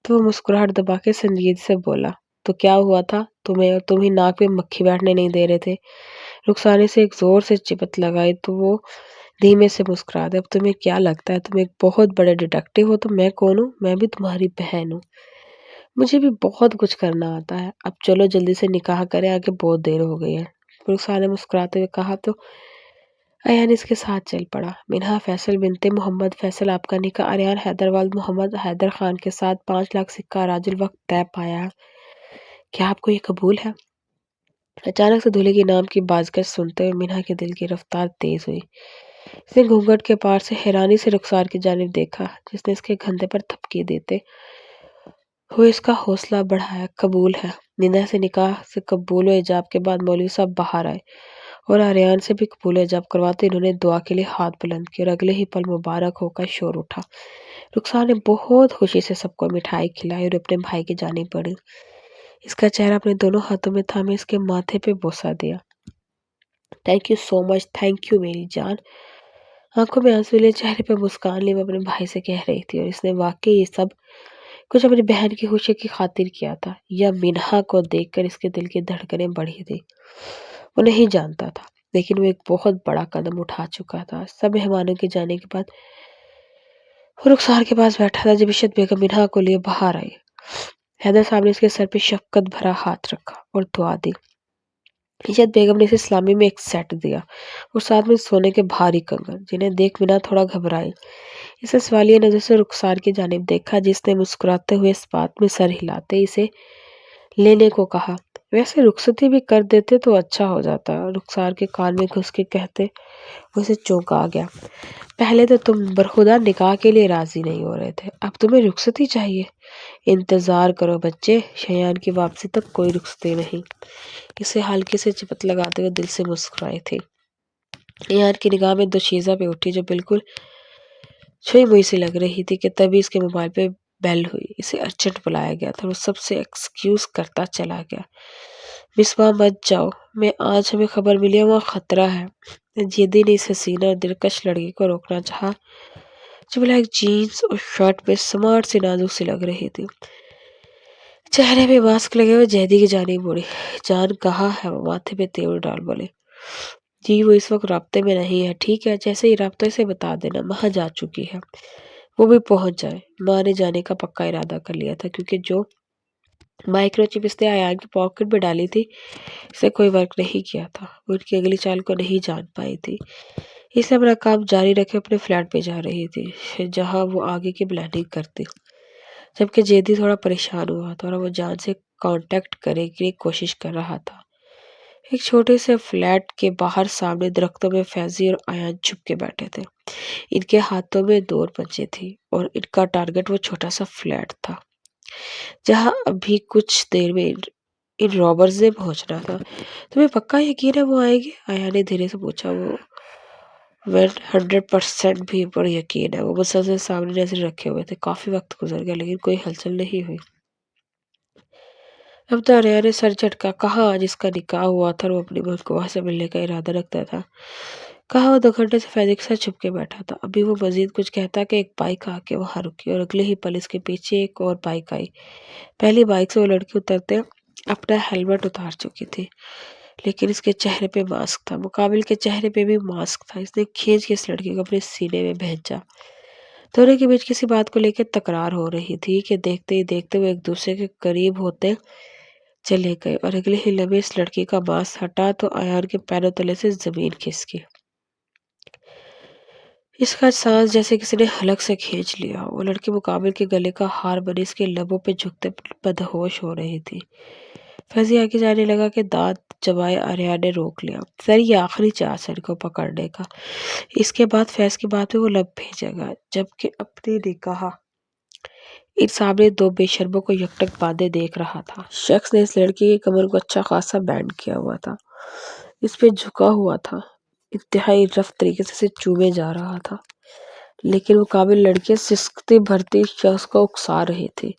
تو وہ مسکراہٹ دبا کے سنجیدگی سے بولا، تو کیا ہوا تھا؟ تم ہی ناک پہ مکھی بیٹھنے نہیں دے رہے تھے۔ رخسار نے سے ایک زور سے چپت لگائی تو وہ دھیمے سے مسکرا دے۔ اب تمہیں کیا لگتا ہے تم ایک بہت بڑے ڈیٹیکٹیو ہو تو میں کون ہوں؟ میں بھی تمہاری بہن ہوں، مجھے بھی بہت کچھ کرنا آتا ہے۔ اب چلو جلدی سے نکاح کریں، آگے بہت دیر ہو گئی ہے۔ رخسار نے مسکراتے ہوئے کہا تو ایان اس کے ساتھ چل پڑا۔ منہا فیصل بنت محمد فیصل، آپ کا نکاح اریان حیدر والد محمد حیدر خان کے ساتھ 5 لاکھ سکہ راج الوقت طے پایا ہے، کیا آپ کو یہ قبول ہے؟ اچانک سے دولہے کی نام کی بازگشت سنتے ہوئے منہا کے دل کی رفتار تیز ہوئی۔ اس نے گھونگھٹ کے پار سے حیرانی سے رخسار کی جانب دیکھا، جس نے اس کے کندھے پر تھپکی دیتے ہوئے اس کا حوصلہ بڑھایا۔ قبول ہے۔ منہا سے نکاح سے قبول و ایجاب کے بعد مولوی صاحب باہر آئے اور اریان سے بھی قبول و ایجاب کرواتے انہوں نے دعا کے لیے ہاتھ بلند کیے اور اگلے ہی پل مبارک ہو کا شور اٹھا۔ رخسار نے بہت خوشی سے سب کو مٹھائی کھلائی اور اپنے بھائی کی جانب بڑھی۔ اس کا چہرہ اپنے دونوں ہاتھوں میں تھامے اس کے ماتھے پہ بوسہ دیا۔ Thank you so much, thank you میری جان۔ آنکھوں میں آنسو لیے چہرے پہ مسکان لیے وہ اپنے بھائی سے کہہ رہی تھی، اور اس نے واقعی یہ سب کچھ اپنی بہن کی خوشی کی خاطر کیا تھا یا منہا کو دیکھ کر اس کے دل کی دھڑکنیں بڑھی تھی؟ وہ نہیں جانتا تھا، لیکن وہ ایک بہت بڑا قدم اٹھا چکا تھا۔ سب مہمانوں کے جانے کے بعد وہ رخسار کے پاس بیٹھا تھا جب عشرت بیگم منہا کو لیے باہر آئی۔ حیدر صاحب نے اس کے سر پہ شفقت بھرا ہاتھ رکھا اور دعا دی۔ عشرت بیگم نے اسے اسلامی میں ایک سیٹ دیا اور ساتھ میں سونے کے بھاری کنگن، جنہیں دیکھ منہا تھوڑا گھبرائی۔ اس نے سوالیہ نظر سے رخسار کی جانب دیکھا، جس نے مسکراتے ہوئے اس بات میں سر ہلاتے اسے لینے کو کہا۔ ویسے رخصتی بھی کر دیتے تو اچھا ہو جاتا، رخسار کے کان میں گھس کے کہتے وہ اسے چونکا گیا۔ پہلے تو تم برخدا نکاح کے لیے راضی نہیں ہو رہے تھے، اب تمہیں رخصتی چاہیے؟ انتظار کرو بچے، شیان کی واپسی تک کوئی رخصتی نہیں۔ اسے ہلکے سے چپت لگاتے ہوئے دل سے مسکرائے تھے۔ ایان کی نگاہ میں دوشیزہ پہ اٹھی جو بالکل چھوئی موئی سی لگ رہی تھی کہ تبھی اس کے موبائل پہ بیل ہوئی۔ اسے ارجنٹ بلایا گیا تھا اور وہ سب سے ایکسکیوز کرتا چلا گیا۔ مصباح مت جاؤ، میں آج ہمیں خبر ملی ہے وہاں خطرہ ہے۔ جیدی نے اس حسین اور دلکش لڑکی کو روکنا چاہا جو بلیک جینز اور شرٹ پہ سمارٹ سی نازک سی لگ رہی تھی۔ چہرے پہ ماسک لگے ہوئے جیدی کی جانب مڑی۔ جان کہاں ہے وہ؟ ماتھے پہ تیور ڈال بولے، جی وہ اس وقت رابطے میں نہیں ہے۔ ٹھیک ہے، جیسے ہی رابطے سے بتا دینا، وہاں جا چکی ہے، وہ بھی پہنچ جائے۔ ماں نے جانے کا پکا ارادہ کر لیا تھا کیونکہ جو مائکرو چپ اس نے ایان کی پاکٹ میں ڈالی تھی اس نے کوئی ورک نہیں کیا تھا، وہ ان کی اگلی چال کو نہیں جان پائی تھی، اس نے اپنا کام جاری رکھے اپنے فلیٹ پہ جا رہی تھی جہاں وہ آگے کی پلاننگ کرتی، جبکہ جیدی تھوڑا پریشان ہوا تھا اور وہ جان سے کانٹیکٹ کرنے کی کوشش کر رہا تھا۔ ایک چھوٹے سے فلیٹ کے باہر سامنے درختوں میں فیضی اور ایان چھپ کے بیٹھے تھے۔ ان کے ہاتھوں میں ڈور پنچے تھی اور ان کا ٹارگٹ وہ چھوٹا سا فلیٹ تھا جہاں ابھی کچھ دیر میں ان رابرز نے پہنچنا تھا۔ تمہیں پکا یقین ہے وہ آئیں گے؟ ایان نے دھیرے سے پوچھا۔ وہ 100% بھی پر یقین ہے۔ وہ مسلسل سامنے نظر رکھے ہوئے تھے۔ کافی وقت گزر گیا لیکن کوئی ہلچل نہیں ہوئی۔ اب تو آریہ نے سر جھٹکا۔ کہاں آج اس کا نکاح ہوا تھا اور وہ اپنی بہن کو وہاں سے ملنے کا ارادہ رکھتا تھا۔ کہاں وہ 2 گھنٹے سے فیضی کے ساتھ چھپ کے بیٹھا تھا۔ ابھی وہ مزید کچھ کہتا کہ ایک بائک آ کے وہاں رکی اور اگلے ہی پل اس کے پیچھے ایک اور بائک آئی۔ پہلی بائک سے وہ لڑکی اترتے اپنا ہیلمٹ اتار چکی تھی لیکن اس کے چہرے پہ ماسک تھا۔ مقابل کے چہرے پہ بھی ماسک تھا۔ اس نے کھینچ کے اس لڑکی کو اپنے سینے میں بھینچا۔ دونوں کے بیچ کسی بات کو لے کے تکرار ہو رہی تھی کہ دیکھتے ہی دیکھتے وہ ایک دوسرے کے قریب ہوتے چلے گئے اور اگلے ہی لمحے اس لڑکی کا ماسک ہٹا تو ایان کے پیروں تلے سے زمین کھسکی۔ اس کا سانس جیسے کسی نے حلق سے کھینچ لیا۔ وہ لڑکی مقابل کے گلے کا ہار بنی اس کے لبوں پہ جھکتے مدہوش ہو رہی تھی۔ فیضی آگے جانے لگا کہ دانت چبائے آریہ نے روک لیا۔ سر یہ آخری چانس ہے ان کو پکڑنے کا۔ اس کے بعد فیض کی بات میں وہ لب بھیجے گا جبکہ اپنی نکاح ان سامنے 2 بے شرموں کو یکٹک باندھے دیکھ رہا تھا۔ شخص نے اس لڑکی کی کمر کو اچھا خاصا بینڈ کیا ہوا تھا۔ اس پہ جھکا ہوا تھا۔ انتہائی رف طریقے سے اسے چومے جا رہا تھا لیکن مقابل لڑکیاں سسکتی بھرتی شخص کو اکسا رہی تھی۔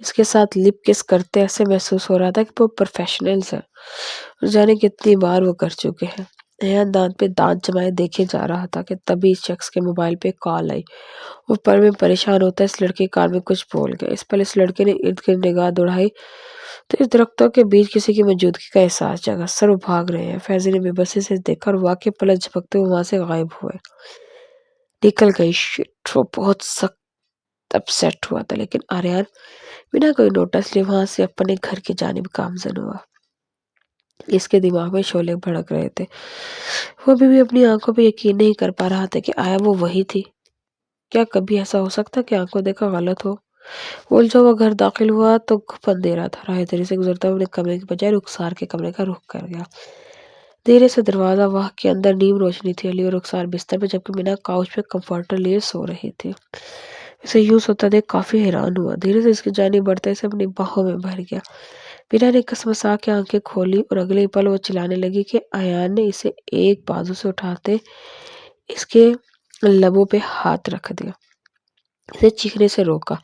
اس کے ساتھ لپ کس کرتے ایسے محسوس ہو رہا تھا کہ وہ پروفیشنلز ہیں اور جانے کتنی بار وہ کر چکے ہیں۔ ایان دانت پہ دانت جمائے دیکھے جا رہا تھا کہ تبھی اس شخص کے موبائل پہ کال آئی۔ وہ پل میں پریشان ہوتا اس لڑکی کان میں کچھ بول گیا۔ اس پل اس لڑکے نے ارد گرد نگاہ دوڑائی تو اس درختوں کے بیچ کسی کی موجودگی کا احساس جگا۔ سر وہ بھاگ رہے ہیں۔ فیضی نے بے بسی سے دیکھا اور واقعی پلک جھپکتے وہ وہاں سے غائب ہوئے۔ نکل گئی شٹ۔ وہ بہت سخت اپسیٹ ہوا تھا لیکن آریان بنا کوئی نوٹس لیے وہاں سے اپنے گھر کی جانب گامزن ہوا۔ اس کے دماغ میں شعلے بھڑک رہے تھے۔ وہ ابھی بھی اپنی آنکھوں پہ یقین نہیں کر پا رہا تھا کہ آیا وہ وہی تھی؟ کیا کبھی ایسا ہو سکتا کہ آنکھوں دیکھا غلط ہو؟ وہ الجھا ہوا گھر داخل ہوا تو گھپ اندھیرا تھا۔ راہ دری سے گزرتا ہوا اپنے کمرے کے بجائے رخسار کے کمرے کا رخ کر گیا۔ دھیرے سے دروازہ واہ کے اندر نیم روشنی تھی۔ علی اور رخسار بستر پہ جبکہ مینا کاؤچ پہ کمفرٹر لیے سو رہی تھی۔ اسے یوں سوتا دیکھ کافی حیران ہوا۔ دھیرے سے اس کی جانب بڑھتے اسے اپنی باہوں میں بھر گیا۔ مینا نے کسمسا کے آنکھیں کھولی اور اگلے ہی پل وہ چلانے لگی کہ ایان نے اسے ایک بازو سے اٹھاتے اس کے لبوں پہ ہاتھ رکھ دیا۔ اسے چیخنے سے روکا۔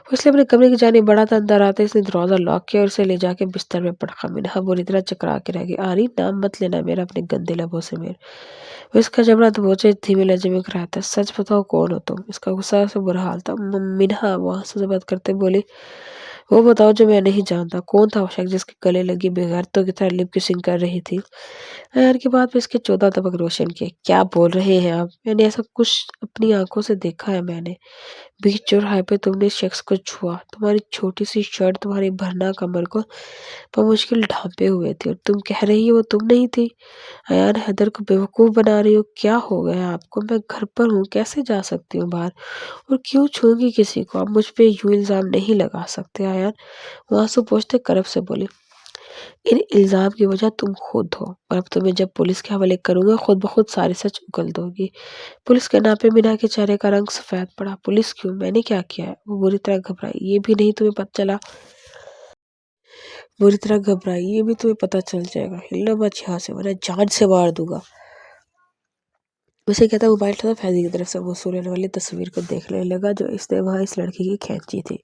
وہ اس لیے اپنے کمرے کی جانب بڑھا تھا۔ اندر آتے اس نے دروازہ لاک کیا اور اسے لے جا کے بستر میں پٹکا۔ مینا بری طرح چکرا کے رہ گئی۔ آری نام مت لینا میرا اپنے گندے لبوں سے میرے۔ وہ اس کا جبڑا دبوچے دھیمے لہجے میں کہہ رہا تھا۔ سچ بتاؤ کون ہو تم؟ اس کا غصہ سے برا حال تھا۔ مینا وہاں سے بات کرتے بولی وہ بتاؤ جو میں نہیں جانتا۔ کون تھا وہ شخص جس کے گلے لگی بغیرتوں کی طرح لپ کسنگ کر رہی تھی؟ ایان کی بات میں اس کے 14 طبق روشن کیے۔ کیا بول رہے ہیں آپ؟ میں نے ایسا کچھ اپنی آنکھوں سے دیکھا ہے۔ میں نے بیچ چوراہے پہ تم نے اس شخص کو چھوا۔ تمہاری چھوٹی سی شرٹ تمہاری بھرنا کمر کو بمشکل ڈھانپے ہوئے تھی اور تم کہہ رہی ہو وہ تم نہیں تھی۔ ایان حیدر کو بیوقوف بنا رہی ہو؟ کیا ہو گیا آپ کو؟ میں گھر پر ہوں، کیسے جا سکتی ہوں باہر اور کیوں چھوؤں گی کسی کو؟ آپ مجھ پہ یوں الزام نہیں لگا سکتے۔ ایان وہ آنسو پوچھتے کرب سے بولی ان الزام کی وجہ تم خود ہو اور اب تمہیں جب پولیس کے حوالے کروں گا خود بخود سارے سچ اگل دو گی۔ پولیس کے نام پہ مینا کے چہرے کا رنگ سفید پڑا۔ پولیس کیوں؟ میں نے کیا کیا ہے؟ وہ بری طرح گھبرائی۔ یہ بھی نہیں تمہیں پتہ چلا؟ بری طرح گھبرائی۔ یہ بھی تمہیں پتہ چل جائے گا۔ ہلنا مت یہاں سے ورنہ جان سے مار دوں گا۔ اسے کہتا موبائل اٹھا فیضی کی طرف سے موصول ہونے والی تصویر کو دیکھنے لگا جو اس نے وہاں اس لڑکی کی کھینچی تھی۔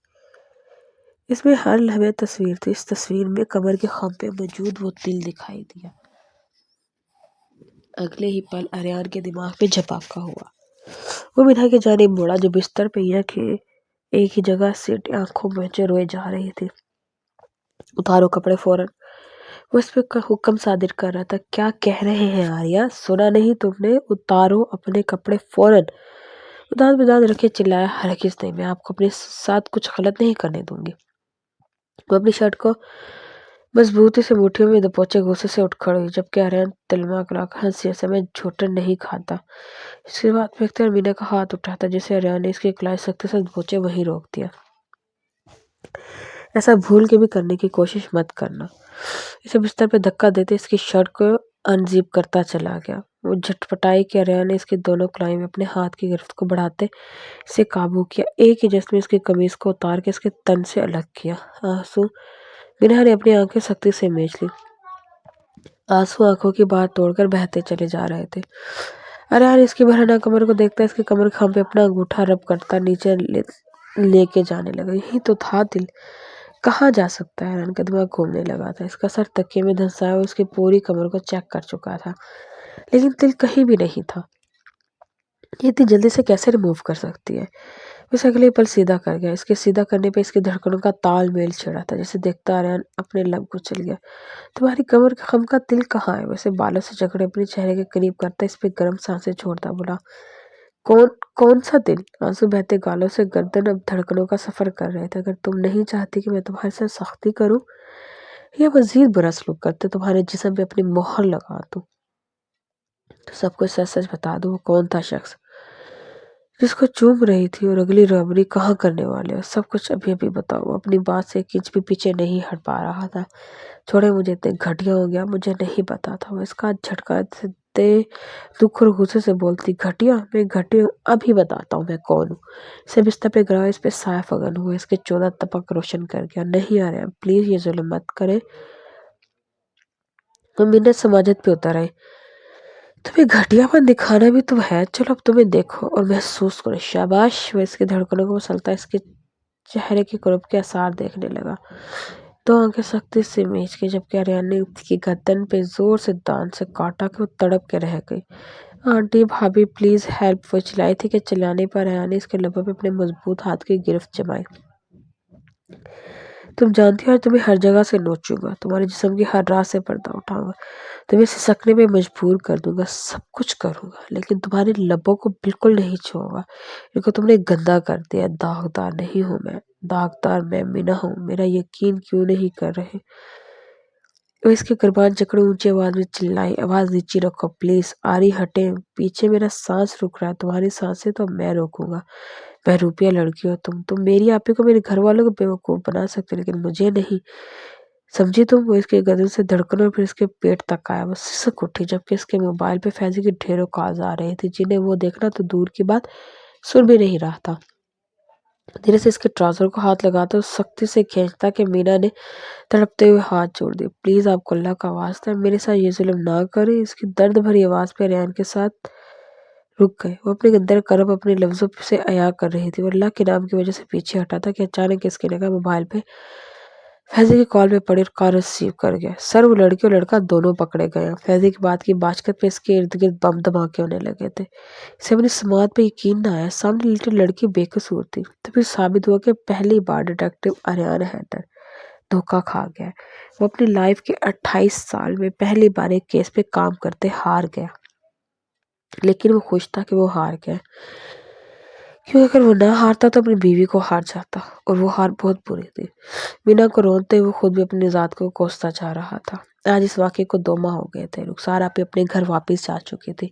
اس میں ہر لمحے تصویر تھی۔ اس تصویر میں کمر کے خم پہ موجود وہ دل دکھائی دیا۔ اگلے ہی پل آریان کے دماغ پہ جھپاکا ہوا۔ وہ مینا کی جانب مڑا جو بستر پہ ایک ہی جگہ سیٹ آنکھوں میں روئے جا رہی تھی۔ اتارو کپڑے فوراً۔ وہ اس پہ حکم صادر کر رہا تھا۔ کیا کہہ رہے ہیں آریہ؟ سنا نہیں تم نے؟ اتارو اپنے کپڑے فوراً۔ وہ دانت پہ دانت رکھے چلایا ہرگز نہیں، میں آپ کو اپنے ساتھ کچھ غلط نہیں کرنے دوں گی۔ وہ اپنی شرٹ کو مضبوطی سے مٹھیوں میں دبوچے غصے سے اٹھ کھڑی ہوئی جبکہ آریان تلما کرا کر ہنسی ایسے میں جھوٹن نہیں کھاتا۔ اس کے بعد پھینکتے اور مینا کا ہاتھ اٹھاتا جسے آریان نے اس کی کلائی سختی سے دبوچے وہیں روک دیا۔ ایسا بھول کے بھی کرنے کی کوشش مت کرنا۔ اسے بستر پہ دھکا دیتے اس کی شرٹ کو انزیپ کرتا چلا گیا۔ وہ جھٹپٹائی کہ ریان نے اس کی دونوں کلائی میں اپنے ہاتھ کی گرفت کو بڑھاتے اسے قابو کیا، ایک ہی جس میں اس کی قمیض کو اتار کے اس کے تن سے الگ کیا۔ آنسو منہا نے اپنی آنکھیں سختی سے میچ لی، آنسو آنکھوں کی باہر توڑ کر بہتے چلے جا رہے تھے۔ ریان اس کی برہنہ کمر کو دیکھتا اس کی کمر خم پہ اپنا انگوٹھا رب کرتا نیچے لے کے جانے لگا۔ یہی تو تھا دل، کہاں جا سکتا ہے؟ ریان کا دماغ گھومنے لگا تھا، اس کا سر تکیے میں دھنسایا اور اس کی پوری کمر کو چیک کر چکا تھا، لیکن دل کہیں بھی نہیں تھا۔ یہ اتنی جلدی سے کیسے ریموو کر سکتی ہے؟ اس اگلے پل سیدھا کر گیا، اس کے سیدھا کرنے پہ اس کی دھڑکنوں کا تال میل چھڑا تھا، جسے دیکھتا ریان اپنے لب کو چل گیا۔ تمہاری کمر کے خم کا دل کہاں ہے؟ ویسے بالوں سے جکڑے اپنے چہرے کے قریب کرتا اس پہ گرم سانسیں چھوڑتا بولا، کون سا دل؟ آنسو بہتے گالوں سے گردن اب دھڑکنوں کا سفر کر رہے تھے۔ اگر تم نہیں چاہتی کہ میں تمہارے ساتھ سختی کروں یا مزید برا سلوک کرتے تمہارے جسم پہ اپنی مہر لگا دوں تو سب کچھ سچ سچ بتا دو، وہ کون تھا شخص جس کو چوم رہی تھی اور اگلی رابری کہاں کرنے والے ہو؟ سب کچھ ابھی ابھی بتاؤ۔ اپنی بات سے ایک انچ بھی پیچھے نہیں ہٹ پا رہا تھا۔ چھوڑے، مجھے اتنے گھٹیا ہو گیا، مجھے نہیں پتا تھا۔ وہ اس کا جھٹکا دے دکھ اور غصے سے بولتی، گھٹیا؟ میں گھٹیا ہوں؟ ابھی بتاتا ہوں میں کون ہوں۔ اسے بستر پہ گرا، اس پہ سایہ فغن ہوا، اس کے 14 تپک روشن کر گیا۔ نہیں آ رہے، پلیز یہ ظلم مت کرے۔ وہ منت سماجت پہ اتر آئے، تمہیں گھٹیا پن دکھانا بھی تو ہے، چلو اب تمہیں دیکھو اور محسوس کرو، شاباش۔ وہ اس کی دھڑکنوں کو مسلتا اس کے چہرے کے قرب کے آثار دیکھنے لگا، تو آنکھیں سختی سے میچ کے، جبکہ ریان نے اس کی گردن پہ زور سے دانت سے کاٹا کہ وہ تڑپ کے رہ گئی۔ آنٹی، بھابھی پلیز ہیلپ۔ وہ چلائی تھی کہ چلانے پر ریان نے اس کے لبوں پہ اپنے مضبوط ہاتھ کی گرفت جمائی۔ تم جانتی ہو آج تمہیں ہر جگہ سے نوچوں گا، تمہارے جسم کی ہر راہ سے پردہ اٹھاؤں گا، تمہیں سسکنے پہ مجبور کر دوں گا، سب کچھ کروں گا، لیکن تمہارے لبوں کو بالکل نہیں چھوؤں گا، ان کو تم نے گندا کر دیا۔ داغدار نہیں ہوں میں، داغدار میں منہا ہوں، میرا یقین کیوں نہیں کر رہے؟ وہ اس کے گربان جکڑے اونچی آواز میں چلائی، آواز نیچی رکھو پلیز، آری ہٹیں، پیچھے میرا سانس رک رہا ہے، تمہاری سانسیں تو میں روکوں گا۔ بہروپیہ لڑکی ہو تم میری آپی کو میرے گھر والوں کو بیوقوف بنا سکتے لیکن مجھے نہیں، سمجھی تم؟ وہ اس کے گردن سے دھڑکنوں اور پھر اس کے پیٹ تک آیا۔ وہ سسک اٹھی جبکہ اس کے موبائل پہ فیضی کی ڈھیروں کالز آ رہی تھی جنہیں وہ دیکھنا تو دور کی بات سن بھی نہیں رہا تھا۔ دھیرے سے اس کے ٹراؤزر کو ہاتھ لگاتا اور سختی سے کھینچتا کہ مینا نے تڑپتے ہوئے ہاتھ جوڑ دیے، پلیز آپ کو اللہ کا واسطہ ہے میرے ساتھ یہ ظلم نہ کریں۔ اس کی درد بھری آواز پہ ریان کے ساتھ رک گئے، وہ اپنے اندر کرب اپنے لفظوں سے عیا کر رہی تھی۔ وہ اللہ کے نام کی وجہ سے پیچھے ہٹا تھا کہ اچانک اس کی نگاہ موبائل پہ فیضی کی کال پہ پڑی اور کال ریسیو کر گیا۔ سر، وہ لڑکی اور لڑکا دونوں پکڑے گئے ہیں۔ فیضی کی بات کی باشکت پہ اس کے ارد گرد بم دھماکے ہونے لگے تھے۔ اسے اپنی سماعت پہ یقین نہ آیا، سامنے لیٹی لڑکی بے قصور تھی۔ تو پھر ثابت ہوا کہ پہلی بار ڈیٹیکٹو ریان حیدر دھوکہ کھا گیا ہے۔ وہ اپنی لائف کے 28 سال میں پہلی بار ایک کیس پہ کام کرتے ہار گیا، لیکن وہ خوش تھا کہ وہ ہار گیا، کیونکہ اگر وہ نہ ہارتا تو اپنی بیوی کو ہار جاتا، اور وہ ہار بہت بری تھی۔ مینا کو رونتے وہ خود بھی اپنی ذات کو کوستا جا رہا تھا۔ آج اس واقعے کو 2 ماہ ہو گئے تھے، رخسار آپی اپنے گھر واپس جا چکی تھی،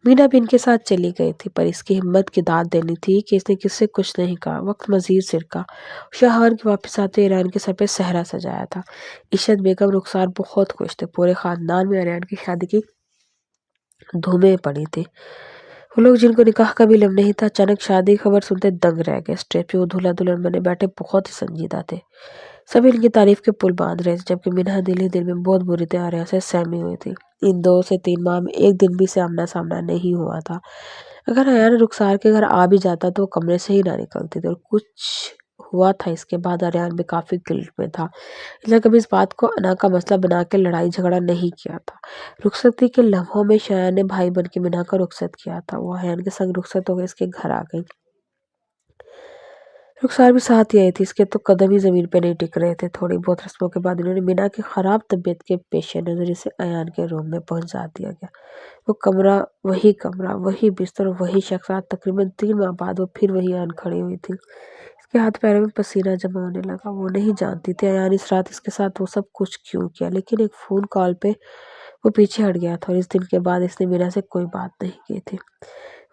مینا بھی ان کے ساتھ چلی گئی تھی، پر اس کی ہمت کی داد دینی تھی کہ اس نے کسی سے کچھ نہیں کہا۔ وقت مزید سرکا، شاہان کے واپس آتے ایران کے سر پہ صحرا سجایا تھا۔ عشرت بیگم رخسار بہت خوش تھے، پورے خاندان میں ایران کی شادی کی دھومیں پڑی تھی۔ وہ لوگ جن کو نکاح کا بھی علم نہیں تھا اچانک شادی کی خبر سنتے دنگ رہ گئے۔ اسٹیج پہ وہ دولہا دلہن بنے بیٹھے بہت ہی سنجیدہ تھے، سبھی ان کی تعریف کے پل باندھ رہے تھے، جبکہ منہا دل ہی دل میں بہت بری طرح سے سہمی ہوئی تھی۔ ان 2 سے 3 ماہ میں ایک دن بھی سے آمنا سامنا نہیں ہوا تھا۔ اگر ایان رخسار کے گھر آ بھی جاتا تو وہ کمرے سے ہی نہ نکلتی تھی، اور کچھ ہوا تھا اس کے بعد ایان بھی کافی گلٹ میں تھا، اس نے کبھی اس بات کو انا کا مسئلہ بنا کے لڑائی جھگڑا نہیں کیا تھا۔ رخصتی کے لمحوں میں شایان نے بھائی بن کے منہا کا رخصت کیا تھا، وہ ایان کے سنگ رخصت ہو گئے اس کے گھر آ گئی۔ رخسار بھی ساتھ ہی آئی تھی، اس کے تو قدم ہی زمین پہ نہیں ٹک رہے تھے۔ تھوڑی بہت رسموں کے بعد انہوں نے مینا کی خراب طبیعت کے پیش نظر اسے ایان کے روم میں پہنچا دیا گیا۔ وہ کمرہ، وہی بستر اور وہی شخص۔ آج تقریباً 3 ماہ بعد وہ پھر وہی ایان کھڑی ہوئی تھی، اس کے ہاتھ پیروں میں پسینہ جمع ہونے لگا۔ وہ نہیں جانتی تھی ایان اس رات اس کے ساتھ وہ سب کچھ کیوں کیا، لیکن ایک فون کال پہ وہ پیچھے ہٹ گیا تھا، اور اس دن کے بعد اس نے مینا سے کوئی بات نہیں کی تھی۔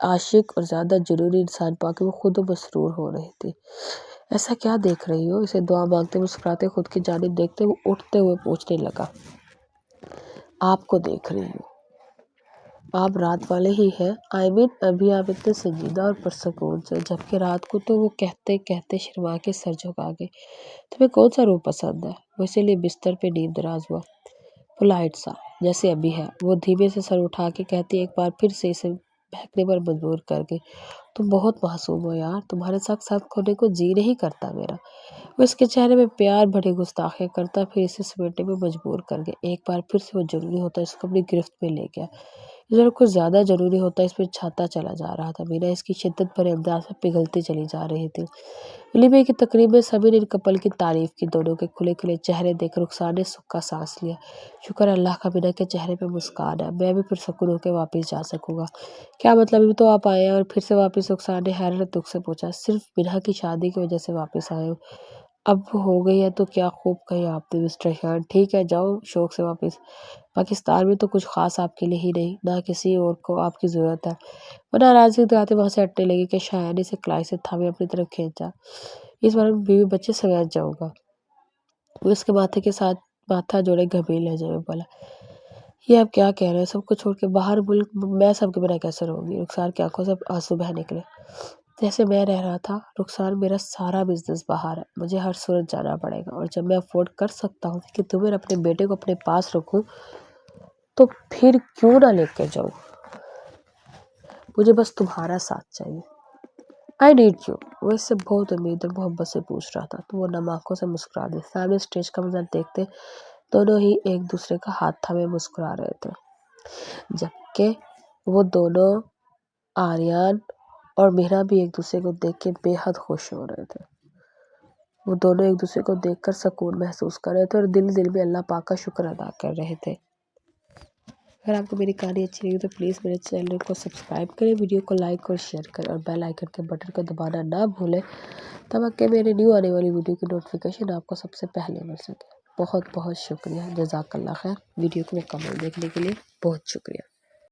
عاشق اور زیادہ ضروری انسان پا کے وہ خود و مسرور ہو رہی تھی۔ ایسا کیا دیکھ رہی ہو؟ اسے دعا مانگتے مسکراتے خود کی جانب دیکھتے وہ اٹھتے ہوئے پوچھنے لگا۔ آپ کو دیکھ رہی ہوں۔ آپ رات والے ہی ہیں؟ ابھی آپ اتنے سنجیدہ اور پرسکون سے، جبکہ رات کو تو وہ کہتے کہتے شرما کے سر جھکا گئے۔ تمہیں کون سا روپ پسند ہے؟ وہ اسی لیے بستر پہ نیند دراز ہوا، پولائٹ سا، جیسے ابھی ہے۔ وہ دھیمے سے سر اٹھا کے کہتی، ایک بار پھر سے اسے بہکنے پر مجبور کر گئی۔ تم بہت معصوم ہو یار، تمہارے ساتھ ہونے کو جی نہیں کرتا میرا۔ وہ اس کے چہرے میں پیار بھری گستاخیاں کرتا پھر اسے سمیٹنے میں مجبور کر گیا۔ ایک بار پھر سے وہ ضروری ہوتا اس کو اپنی گرفت میں لے گیا۔ ذرا کچھ زیادہ ضروری ہوتا اس میں چھاتا چلا جا رہا تھا۔ مینا اس کی شدت بھرے انداز میں پگھلتی چلی جا رہی تھی۔ ولیمے کی تقریب میں سبھی نے ان کپل کی تعریف کی۔ دونوں کے کھلے کھلے چہرے دیکھ رخسار نے سکھ کا سانس لیا۔ شکر اللہ کا مینا کے چہرے پہ مسکان ہے، میں بھی پرسکون ہو کے واپس جا سکوں گا۔ کیا مطلب؟ ابھی تو آپ آئے ہیں اور پھر سے واپس؟ رخسار نے حیرت دکھ سے پوچھا۔ صرف مینا کی شادی کی وجہ سے واپس آئے ہوں۔ اب ہو گئی ہے تو کیا خوب کہی آپ نے مسٹر خان۔ ٹھیک ہے جاؤ شوق سے واپس۔ پاکستان میں تو کچھ خاص آپ کے لیے ہی نہیں، نہ کسی اور کو آپ کی ضرورت ہے۔ وہ ناراضگی دکھاتے وہاں سے ہٹنے لگی کہ شایان نے اسے کلائی سے تھامے اپنی طرف کھینچا۔ اس بار میں بیوی بچے سمیت جاؤں گا۔ وہ اس کے ماتھے کے ساتھ ماتھا جوڑے گھبیر لہجے میں بولا۔ یہ آپ کیا کہہ رہے ہیں؟ سب کو چھوڑ کے باہر ملک میں سب کے بنا کیسے رہوں گی؟ رخسار کی آنکھوں سے آنسو بہہ نکلے۔ جیسے میں رہ رہا تھا رخسار، میرا سارا بزنس باہر ہے، مجھے ہر صورت جانا پڑے گا، اور جب میں افورڈ کر سکتا ہوں کہ تمہیں اپنے بیٹے کو اپنے پاس رکھوں تو پھر کیوں نہ لے کے جاؤں؟ مجھے بس تمہارا ساتھ چاہیے۔ I need you. وہ اس سے بہت امید اور محبت سے پوچھ رہا تھا تو وہ نم آنکھوں سے مسکرا دی۔ فیملی اسٹیج کا منظر دیکھتے دونوں ہی ایک دوسرے کا ہاتھ تھامے مسکرا رہے تھے، جبکہ وہ دونوں آریان اور مینا بھی ایک دوسرے کو دیکھ کے بے حد خوش ہو رہے تھے۔ وہ دونوں ایک دوسرے کو دیکھ کر سکون محسوس کر رہے تھے اور دل دل میں اللہ پاک کا شکر ادا کر رہے تھے۔ اگر آپ کو میری کہانی اچھی لگی تو پلیز میرے چینل کو سبسکرائب کریں، ویڈیو کو لائک اور شیئر کریں، اور بیل آئیکن کے بٹن کو دبانا نہ بھولیں تاکہ میرے نیو آنے والی ویڈیو کی نوٹیفیکیشن آپ کو سب سے پہلے مل سکے۔ بہت بہت شکریہ، جزاک اللہ خیر۔ ویڈیو کو مکمل دیکھنے کے لیے بہت شکریہ۔